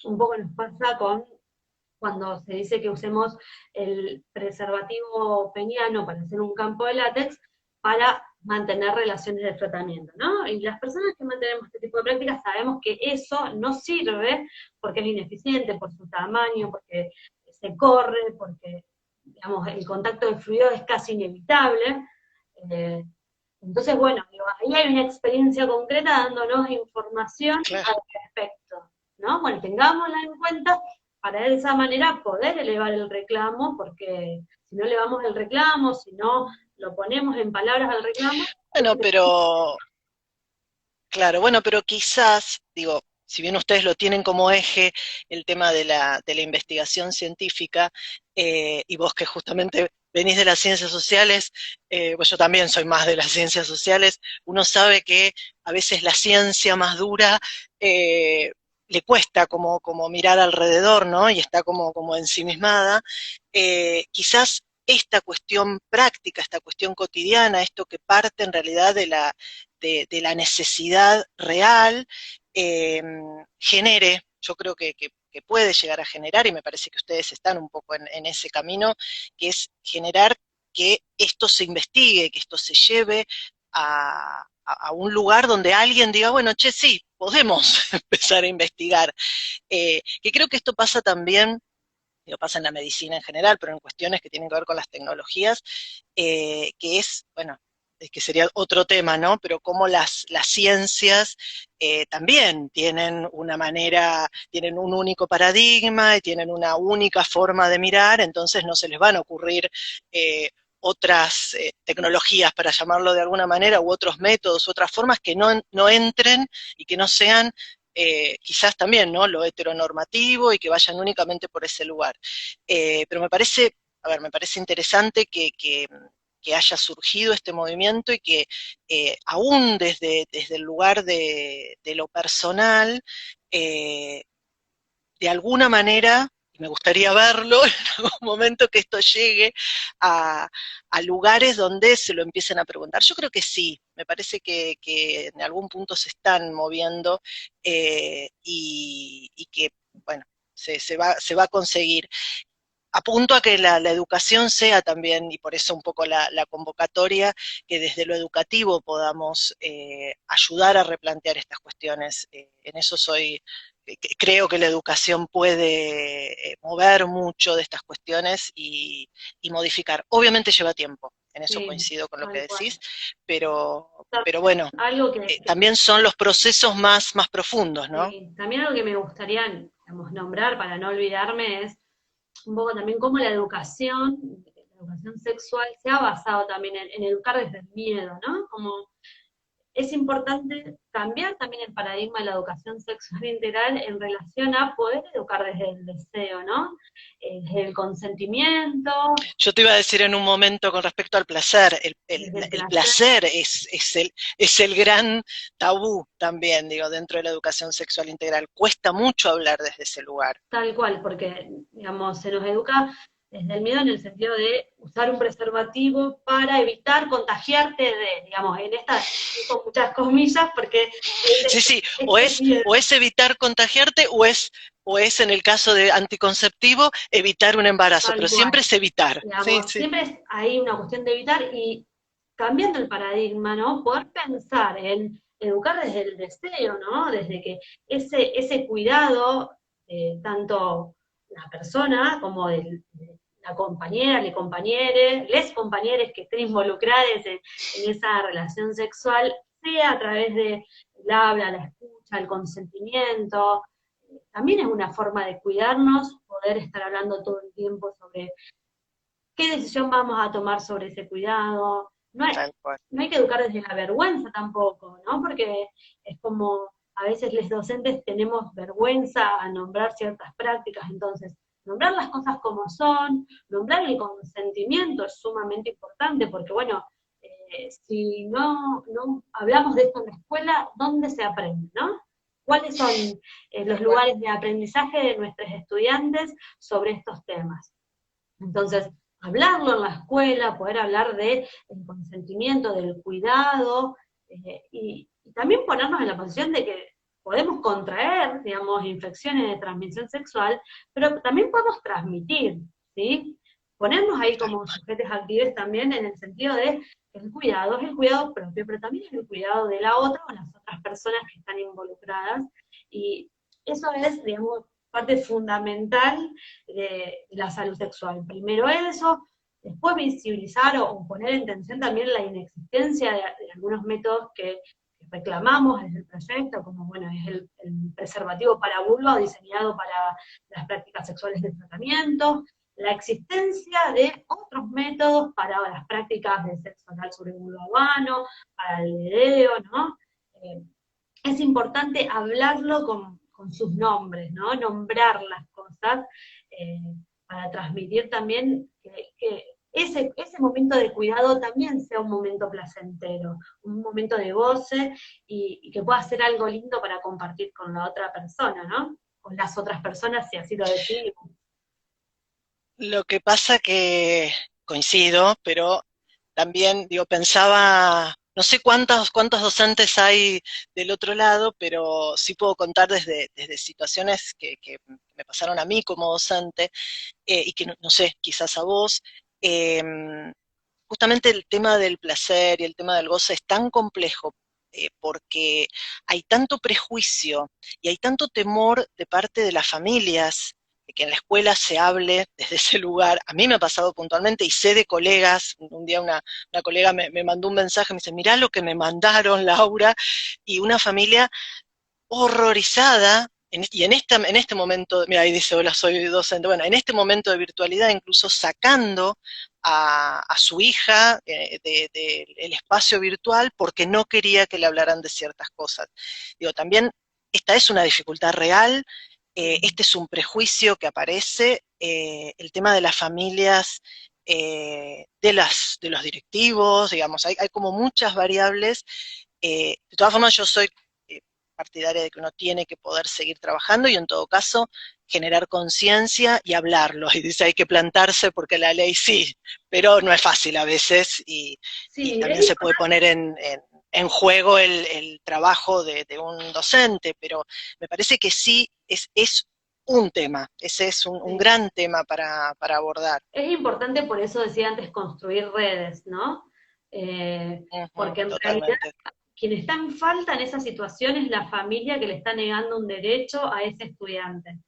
Un poco nos pasa con cuando se dice que usemos el preservativo peniano para hacer un campo de látex, para mantener relaciones de frotamiento, ¿no? Y las personas que mantenemos este tipo de prácticas sabemos que eso no sirve porque es ineficiente, por su tamaño, porque se corre, porque, digamos, el contacto de fluido es casi inevitable. Eh, entonces, bueno, digo, ahí hay una experiencia concreta dándonos información Claro. al respecto, ¿no? Bueno, tengámosla en cuenta para de esa manera poder elevar el reclamo, porque si no elevamos el reclamo, si no lo ponemos en palabras al reclamo. Bueno, pero claro, bueno, pero quizás, digo, si bien ustedes lo tienen como eje el tema de la investigación científica, y vos que justamente venís de las ciencias sociales, pues yo también soy más de las ciencias sociales, uno sabe que a veces la ciencia más dura le cuesta como mirar alrededor, ¿no? Y está como ensimismada. Quizás esta cuestión práctica, esta cuestión cotidiana, esto que parte en realidad de la necesidad real, eh, genere, yo creo que puede llegar a generar, y me parece que ustedes están un poco en ese camino, que es generar que esto se investigue, que esto se lleve a un lugar donde alguien diga, bueno, che, sí, podemos empezar a investigar. Que creo que esto pasa también, digo, pasa en la medicina en general, pero en cuestiones que tienen que ver con las tecnologías, que es, bueno, que sería otro tema, ¿no? Pero cómo las ciencias también tienen una manera, tienen un único paradigma y tienen una única forma de mirar, entonces no se les van a ocurrir otras tecnologías, para llamarlo de alguna manera, u otros métodos, u otras formas que no entren y que no sean quizás también, ¿no? Lo heteronormativo y que vayan únicamente por ese lugar. Pero me parece, a ver, me parece interesante que haya surgido este movimiento y que aún desde el lugar de lo personal, eh, de alguna manera, y me gustaría verlo en algún momento, que esto llegue a, a lugares donde se lo empiecen a preguntar. Yo creo que sí, me parece que en algún punto se están moviendo y que, bueno, se va a conseguir. Apunto a que la educación sea también, y por eso un poco la convocatoria, que desde lo educativo podamos ayudar a replantear estas cuestiones. En eso soy, creo que la educación puede mover mucho de estas cuestiones y modificar. Obviamente lleva tiempo, en eso Sí, coincido con lo que tal cual. decís, pero bueno, Algo también son los procesos más profundos, ¿no? sí, también algo que me gustaría, digamos, nombrar para no olvidarme es un poco también cómo la educación sexual se ha basado también en educar desde el miedo, ¿no? Como es importante cambiar también el paradigma de la educación sexual integral en relación a poder educar desde el deseo, ¿no? Desde el consentimiento, Yo te iba a decir en un momento con respecto al placer, desde el el placer, placer es el gran tabú también, digo, dentro de la educación sexual integral. Cuesta mucho hablar desde ese lugar. tal cual, porque, digamos, se nos educa desde el miedo en el sentido de usar un preservativo para evitar contagiarte de, digamos, en esta, con muchas comillas, porque Sí, sí, este miedo, o es evitar contagiarte o es en el caso de anticonceptivo evitar un embarazo, tal pero cual. siempre es evitar. Sí, Digamos, sí. siempre es ahí una cuestión de evitar y cambiando el paradigma, ¿no? Poder pensar en educar desde el deseo, ¿no? Desde que ese cuidado, tanto la persona como de la compañera, le compañere, les compañeres que estén involucrados en esa relación sexual, sea a través de el habla, la escucha, el consentimiento, también es una forma de cuidarnos, poder estar hablando todo el tiempo sobre qué decisión vamos a tomar sobre ese cuidado. Tal cual. No hay que educar desde la vergüenza tampoco, ¿no? Porque es como a veces los docentes tenemos vergüenza a nombrar ciertas prácticas, entonces nombrar las cosas como son, nombrar el consentimiento es sumamente importante, porque bueno, si no hablamos de esto en la escuela, ¿dónde se aprende, no? ¿Cuáles son los Tal cual. lugares de aprendizaje de nuestros estudiantes sobre estos temas? Entonces, hablarlo en la escuela, poder hablar del consentimiento, del cuidado, y también ponernos en la posición de que podemos contraer, digamos, infecciones de transmisión sexual, pero también podemos transmitir, ¿sí? ponernos ahí tal como cual. sujetos activos también en el sentido de el cuidado es el cuidado propio, pero también es el cuidado de la otra o las otras personas que están involucradas. Y eso es, digamos, parte fundamental de la salud sexual. Primero eso, después visibilizar o poner en tensión también la inexistencia de algunos métodos que reclamamos desde el proyecto, como bueno, es el preservativo para vulva diseñado para las prácticas sexuales de tratamiento, la existencia de otros métodos para las prácticas de sexo oral sobre vulva humano, para el dedeo, ¿no? Eh, es importante hablarlo con sus nombres, ¿no? Nombrar las cosas para transmitir también que ese momento de cuidado también sea un momento placentero, un momento de goce y que pueda ser algo lindo para compartir con la otra persona, ¿no? Con las otras personas, si así lo decidimos. Lo que pasa que coincido, pero también, digo, pensaba, no sé cuántos docentes hay del otro lado, pero sí puedo contar desde situaciones que me pasaron a mí como docente, y que no sé, quizás a vos. eh, Justamente el tema del placer y el tema del goce es tan complejo, porque hay tanto prejuicio y hay tanto temor de parte de las familias de que en la escuela se hable desde ese lugar. A mí me ha pasado puntualmente y sé de colegas, un día una colega me mandó un mensaje, me dice, mirá lo que me mandaron, Laura, y una familia horrorizada, y en este momento, mira, ahí dice, hola, soy docente, bueno, en este momento de virtualidad, incluso sacando a su hija del espacio virtual porque no quería que le hablaran de ciertas cosas. Digo, también esta es una dificultad real, este es un prejuicio que aparece, el tema de las familias, de los directivos, digamos, hay como muchas variables. De todas formas, yo soy partidaria de que uno tiene que poder seguir trabajando y en todo caso generar conciencia y hablarlo. Y dice, hay que plantarse porque la ley sí, pero no es fácil a veces y Sí, también se puede poner en juego el trabajo de un docente, pero me parece que sí es un tema, ese es un sí. gran tema para abordar. Es importante, por eso decía antes, construir redes, ¿no? Ujú, Porque en realidad totalmente. quien está en falta en esa situación es la familia que le está negando un derecho a ese estudiante.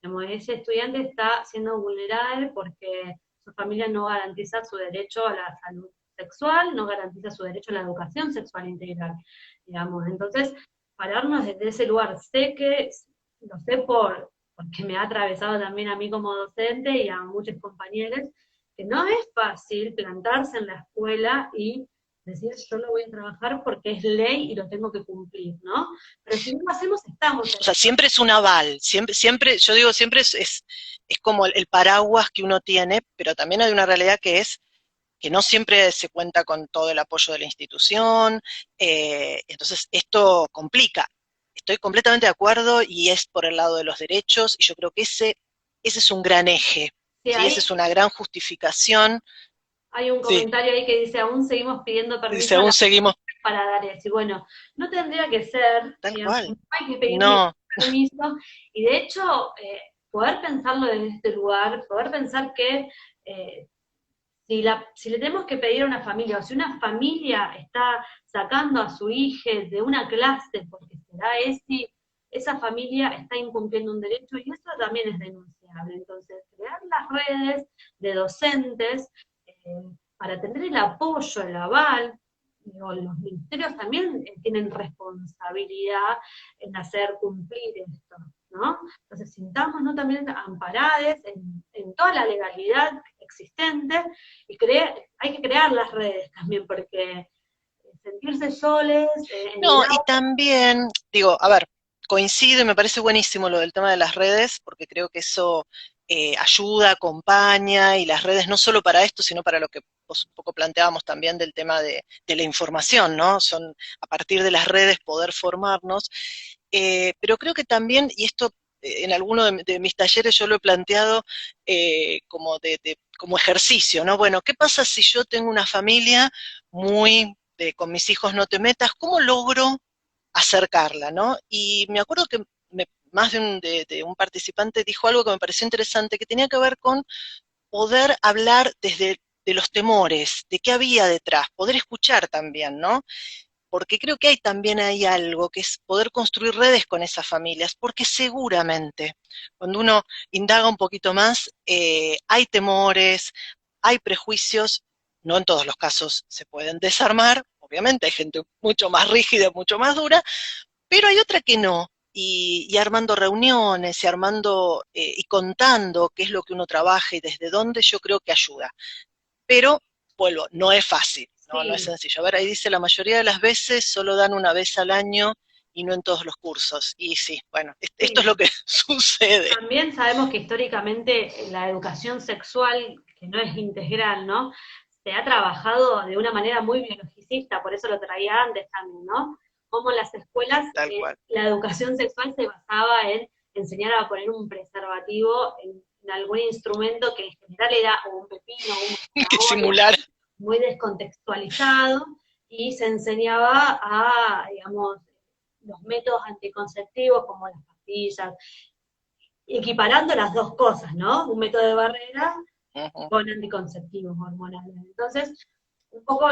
Como ese estudiante está siendo vulnerable porque su familia no garantiza su derecho a la salud sexual, no garantiza su derecho a la educación sexual integral, digamos. Entonces, pararnos desde ese lugar, sé que, lo sé porque me ha atravesado también a mí como docente y a muchos compañeros, que no es fácil plantarse en la escuela y decir yo lo voy a trabajar porque es ley y lo tengo que cumplir, ¿no? Pero si no lo hacemos, estamos O sea, siempre es un aval, siempre, yo digo, siempre es como el paraguas que uno tiene, pero también hay una realidad que es que no siempre se cuenta con todo el apoyo de la institución, entonces esto complica. Estoy completamente de acuerdo y es por el lado de los derechos, y yo creo que ese es un gran eje, sí, ¿sí? Esa ahí es una gran justificación. hay un Sí, comentario ahí que dice, aún seguimos pidiendo dice, permiso a aún las seguimos para dar eso. Y bueno, no tendría que ser, tal digamos, cual. no hay que pedir ningún No, permiso. Y de hecho, poder pensarlo desde este lugar, poder pensar que eh, si le tenemos que pedir a una familia, o si una familia está sacando a su hija de una clase porque será ese, esa familia está incumpliendo un derecho y eso también es denunciable. Entonces, crear las redes de docentes para tener el apoyo, el aval, digo, los ministerios también tienen responsabilidad en hacer cumplir esto, ¿no? Entonces, sintámonos también amparados en toda la legalidad existente y hay que crear las redes también, porque sentirse soles en el no, y aula, también, digo, a ver, coincido y me parece buenísimo lo del tema de las redes, porque creo que eso ayuda, acompaña, y las redes no solo para esto, sino para lo que vos un poco planteábamos también del tema de la información, ¿no? Son a partir de las redes poder formarnos, pero creo que también, y esto en alguno de mis talleres yo lo he planteado como, como ejercicio, ¿no? Bueno, ¿qué pasa si yo tengo una familia muy con mis hijos no te metas? ¿Cómo logro acercarla, ¿no? Y me acuerdo que más de un participante dijo algo que me pareció interesante, que tenía que ver con poder hablar desde de los temores, de qué había detrás, poder escuchar también, ¿no? Porque creo que hay también hay algo que es poder construir redes con esas familias, porque seguramente cuando uno indaga un poquito más, hay temores, hay prejuicios, no en todos los casos se pueden desarmar, obviamente hay gente mucho más rígida, mucho más dura, pero hay otra que no. Y armando reuniones y armando y contando qué es lo que uno trabaja y desde dónde yo creo que ayuda. Pero, vuelvo, no es fácil, no, no es Sí, sencillo. A ver, ahí dice, la mayoría de las veces solo dan una vez al año y no en todos los cursos. Y sí, bueno, esto es lo sí. que sucede. También sabemos que históricamente la educación sexual, que no es integral, ¿no? Se ha trabajado de una manera muy biologicista, por eso lo traía antes también, ¿no? Como en las escuelas Tal cual. la educación sexual se basaba en enseñar a poner un preservativo en algún instrumento que en general era o un pepino o una Que zanahoria, simular. muy descontextualizado, y se enseñaba a, digamos, los métodos anticonceptivos como las pastillas, equiparando las dos cosas, ¿no? Un método de barrera Uh -huh. con anticonceptivos hormonales. Entonces, un poco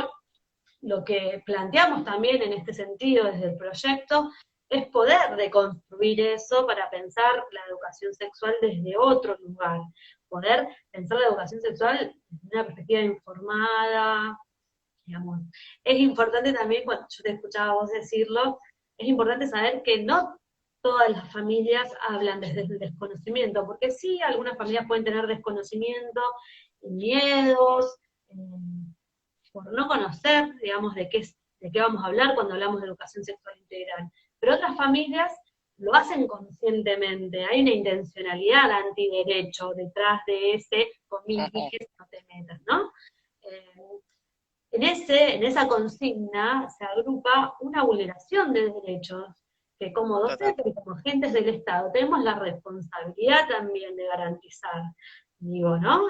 lo que planteamos también en este sentido desde el proyecto es poder deconstruir eso para pensar la educación sexual desde otro lugar, poder pensar la educación sexual desde una perspectiva informada, digamos. Es importante también, cuando yo te escuchaba a vos decirlo, es importante saber que no todas las familias hablan desde el desconocimiento, porque sí, algunas familias pueden tener desconocimiento, miedos, por no conocer, digamos, de qué vamos a hablar cuando hablamos de educación sexual integral. Pero otras familias lo hacen conscientemente, hay una intencionalidad antiderecho detrás de ese, Uh -huh. comillas, no te metas, ¿no? Eh, en esa consigna se agrupa una vulneración de derechos que como Total. docentes y como agentes del Estado tenemos la responsabilidad también de garantizar. Digo, ¿no?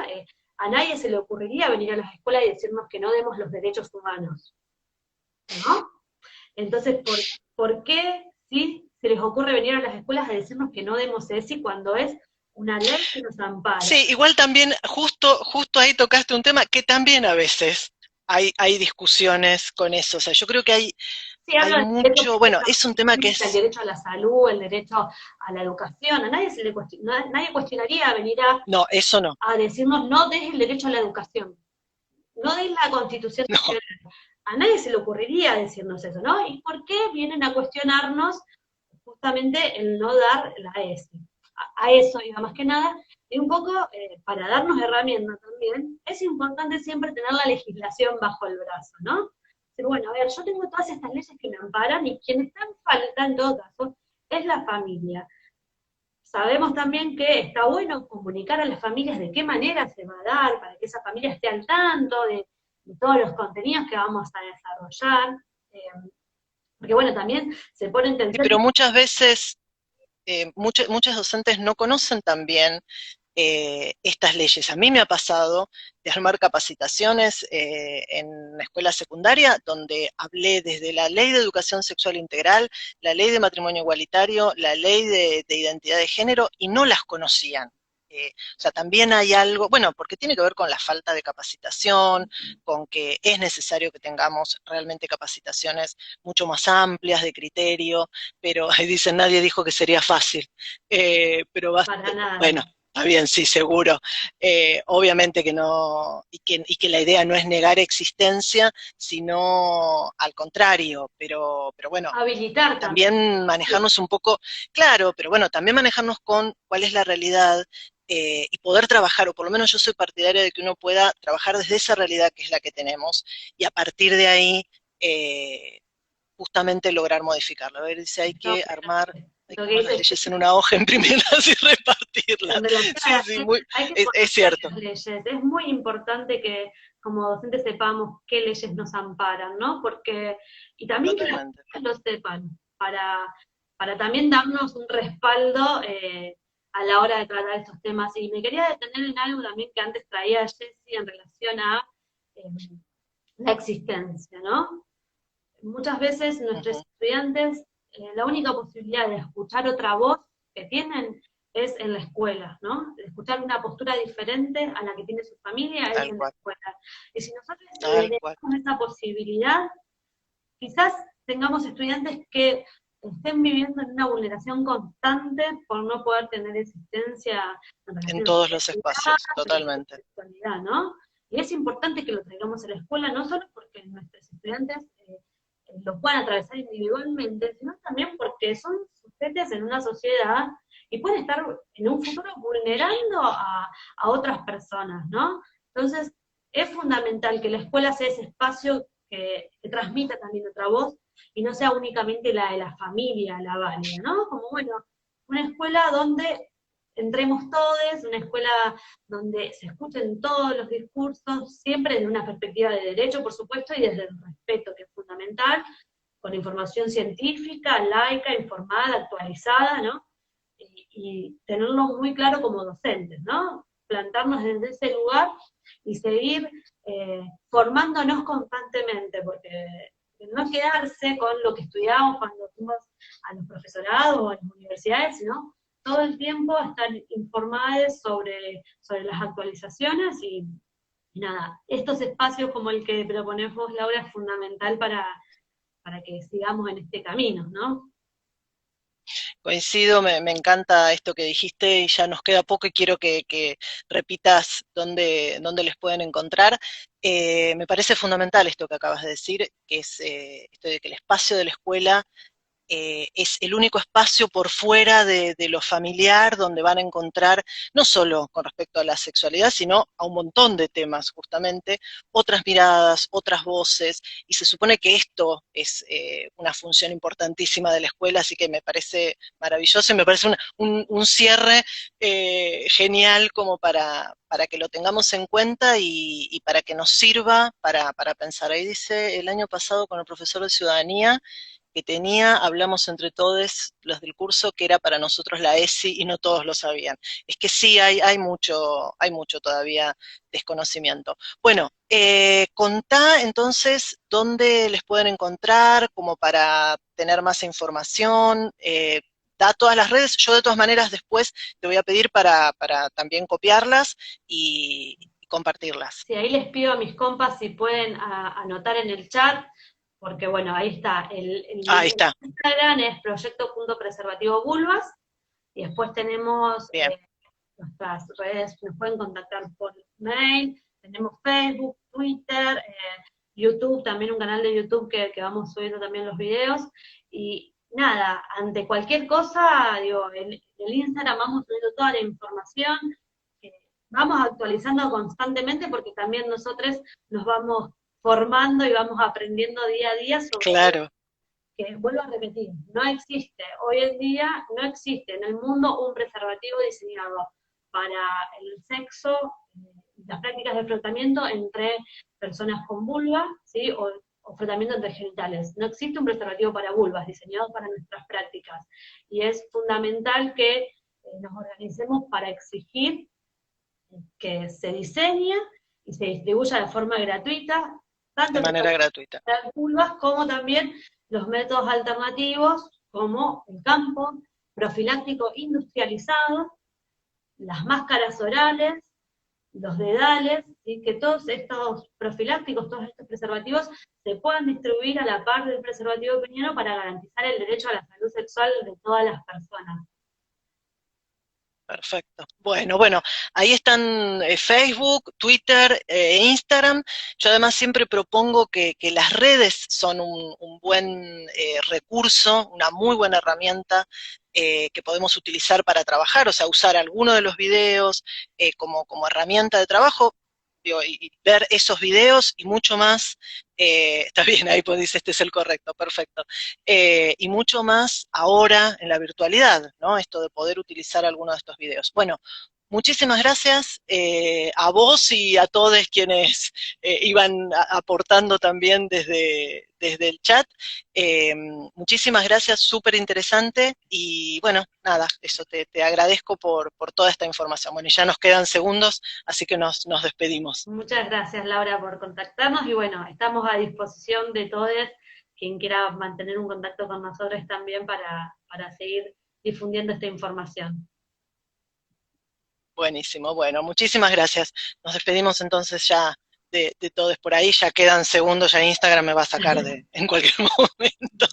A nadie se le ocurriría venir a las escuelas y decirnos que no demos los derechos humanos, ¿no? Entonces, ¿por qué sí se les ocurre venir a las escuelas a decirnos que no demos ESI cuando es una ley que nos ampara? Sí, igual también, justo ahí tocaste un tema que también a veces hay discusiones con eso. O sea, yo creo que Sí, hay hablo del derecho mucho, bueno, es un tema que el es, derecho a la salud, el derecho a la educación. A nadie se le nadie cuestionaría venir no, eso no, a decirnos no des el derecho a la educación, no des la constitución no, nacional. A nadie se le ocurriría decirnos eso, ¿no? ¿Y por qué vienen a cuestionarnos justamente el no dar la ESI? A eso iba más que nada. Y un poco, para darnos herramientas también, es importante siempre tener la legislación bajo el brazo, ¿no? Decir, bueno, a ver, yo tengo todas estas leyes que me amparan y quien está en falta en todo caso es la familia. Sabemos también que está bueno comunicar a las familias de qué manera se va a dar, para que esa familia esté al tanto de todos los contenidos que vamos a desarrollar. Porque bueno, también se pone en tensión. pero muchas veces muchos docentes no conocen también estas leyes. A mí me ha pasado de armar capacitaciones en la escuela secundaria donde hablé desde la ley de educación sexual integral, la ley de matrimonio igualitario, la ley de identidad de género y no las conocían. O sea, también hay algo, bueno, porque tiene que ver con la falta de capacitación, con que es necesario que tengamos realmente capacitaciones mucho más amplias de criterio, pero ahí dicen, nadie dijo que sería fácil. Pero Para nada. bueno, está bien, sí, seguro. Obviamente que no, y que la idea no es negar existencia, sino al contrario, pero bueno, Habilitar también. también manejarnos un poco, claro, pero bueno, también manejarnos con cuál es la realidad y poder trabajar, o por lo menos yo soy partidaria de que uno pueda trabajar desde esa realidad que es la que tenemos, y a partir de ahí justamente lograr modificarlo. A ver, dice, hay No, que armar, hay lo que que armar las dice leyes en una hoja, imprimirlas y repartirlas. donde las Sí, sí, hay que es conocer cierto. las leyes. Es muy importante que como docentes sepamos qué leyes nos amparan, ¿no? Porque, y también que las Totalmente. familias lo sepan, para también darnos un respaldo a la hora de tratar estos temas. Y me quería detener en algo también que antes traía Jessy en relación a eh, la existencia, ¿no? Muchas veces Uh nuestros -huh. estudiantes, la única posibilidad de escuchar otra voz que tienen es en la escuela, ¿no? Escuchar una postura diferente a la que tiene su familia es tal en la cual, escuela. Y si nosotros tal le cual. damos esa posibilidad, quizás tengamos estudiantes que estén viviendo en una vulneración constante por no poder tener existencia en En relación a su todos los identidad, espacios, en relación a su totalmente. sexualidad, ¿no? Y es importante que lo traigamos a la escuela, no solo porque nuestros estudiantes lo puedan atravesar individualmente, sino también porque son sujetos en una sociedad y pueden estar en un futuro vulnerando a otras personas, ¿no? Entonces, es fundamental que la escuela sea ese espacio que transmita también otra voz y no sea únicamente la de la familia la válida, ¿no? Como, bueno, una escuela donde entremos todos, una escuela donde se escuchen todos los discursos, siempre desde una perspectiva de derecho, por supuesto, y desde el respeto, que es fundamental, con información científica, laica, informada, actualizada, ¿no? Y tenerlo muy claro como docentes, ¿no? Plantarnos desde ese lugar y seguir formándonos constantemente, porque no quedarse con lo que estudiamos cuando fuimos a los profesorados o a las universidades, sino todo el tiempo estar informados sobre las actualizaciones y nada, estos espacios como el que proponemos, Laura, es fundamental para que sigamos en este camino, ¿no? Coincido, me encanta esto que dijiste y ya nos queda poco y quiero que repitas dónde les pueden encontrar. Me parece fundamental esto que acabas de decir, que es esto de que el espacio de la escuela es el único espacio por fuera de lo familiar donde van a encontrar, no solo con respecto a la sexualidad, sino a un montón de temas, justamente, otras miradas, otras voces, y se supone que esto es una función importantísima de la escuela, así que me parece maravilloso y me parece un cierre genial como para que lo tengamos en cuenta y para que nos sirva para pensar. Ahí dice, el año pasado con el profesor de ciudadanía, que tenía, hablamos entre todos los del curso, que era para nosotros la ESI y no todos lo sabían. Es que sí, hay mucho todavía desconocimiento. Bueno, contá entonces dónde les pueden encontrar, como para tener más información, da todas las redes. Yo de todas maneras después te voy a pedir para también copiarlas y compartirlas. Sí, ahí les pido a mis compas si pueden anotar en el chat, porque bueno, ahí está, Ahí el está, Instagram es proyecto.preservativovulvas, y después tenemos bien, nuestras redes, nos pueden contactar por mail, tenemos Facebook, Twitter, YouTube, también un canal de YouTube que vamos subiendo también los videos, y nada, ante cualquier cosa, digo, en el Instagram vamos subiendo toda la información, eh, vamos actualizando constantemente porque también nosotros nos vamos formando y vamos aprendiendo día a día sobre algo claro, que, vuelvo a repetir, no existe, hoy en día no existe en el mundo un preservativo diseñado para el sexo, las prácticas de frotamiento entre personas con vulva, ¿sí? O frotamiento entre genitales. No existe un preservativo para vulvas diseñado para nuestras prácticas. Y es fundamental que nos organicemos para exigir que se diseñe y se distribuya de forma gratuita, tanto de el manera gratuita. las vulvas como también los métodos alternativos como el campo profiláctico industrializado, las máscaras orales, los dedales, y que todos estos profilácticos, todos estos preservativos se puedan distribuir a la par del preservativo peniano para garantizar el derecho a la salud sexual de todas las personas. Perfecto. Bueno, ahí están Facebook, Twitter, Instagram. Yo además siempre propongo que las redes son un buen recurso, una muy buena herramienta que podemos utilizar para trabajar, o sea, usar alguno de los videos como herramienta de trabajo, digo, y ver esos videos y mucho más. Está bien, ahí pues dice, este es el correcto, perfecto. Y mucho más ahora en la virtualidad, ¿no? Esto de poder utilizar alguno de estos videos. Bueno, muchísimas gracias a vos y a todos quienes iban aportando también desde el chat. Muchísimas gracias, súper interesante. Y bueno, nada, eso te agradezco por toda esta información. Bueno, y ya nos quedan segundos, así que nos despedimos. Muchas gracias, Laura, por contactarnos y bueno, estamos a disposición de todos quien quiera mantener un contacto con nosotros también para seguir difundiendo esta información. Buenísimo, bueno, muchísimas gracias. Nos despedimos entonces ya de todos por ahí, ya quedan segundos, ya Instagram me va a sacar en cualquier momento.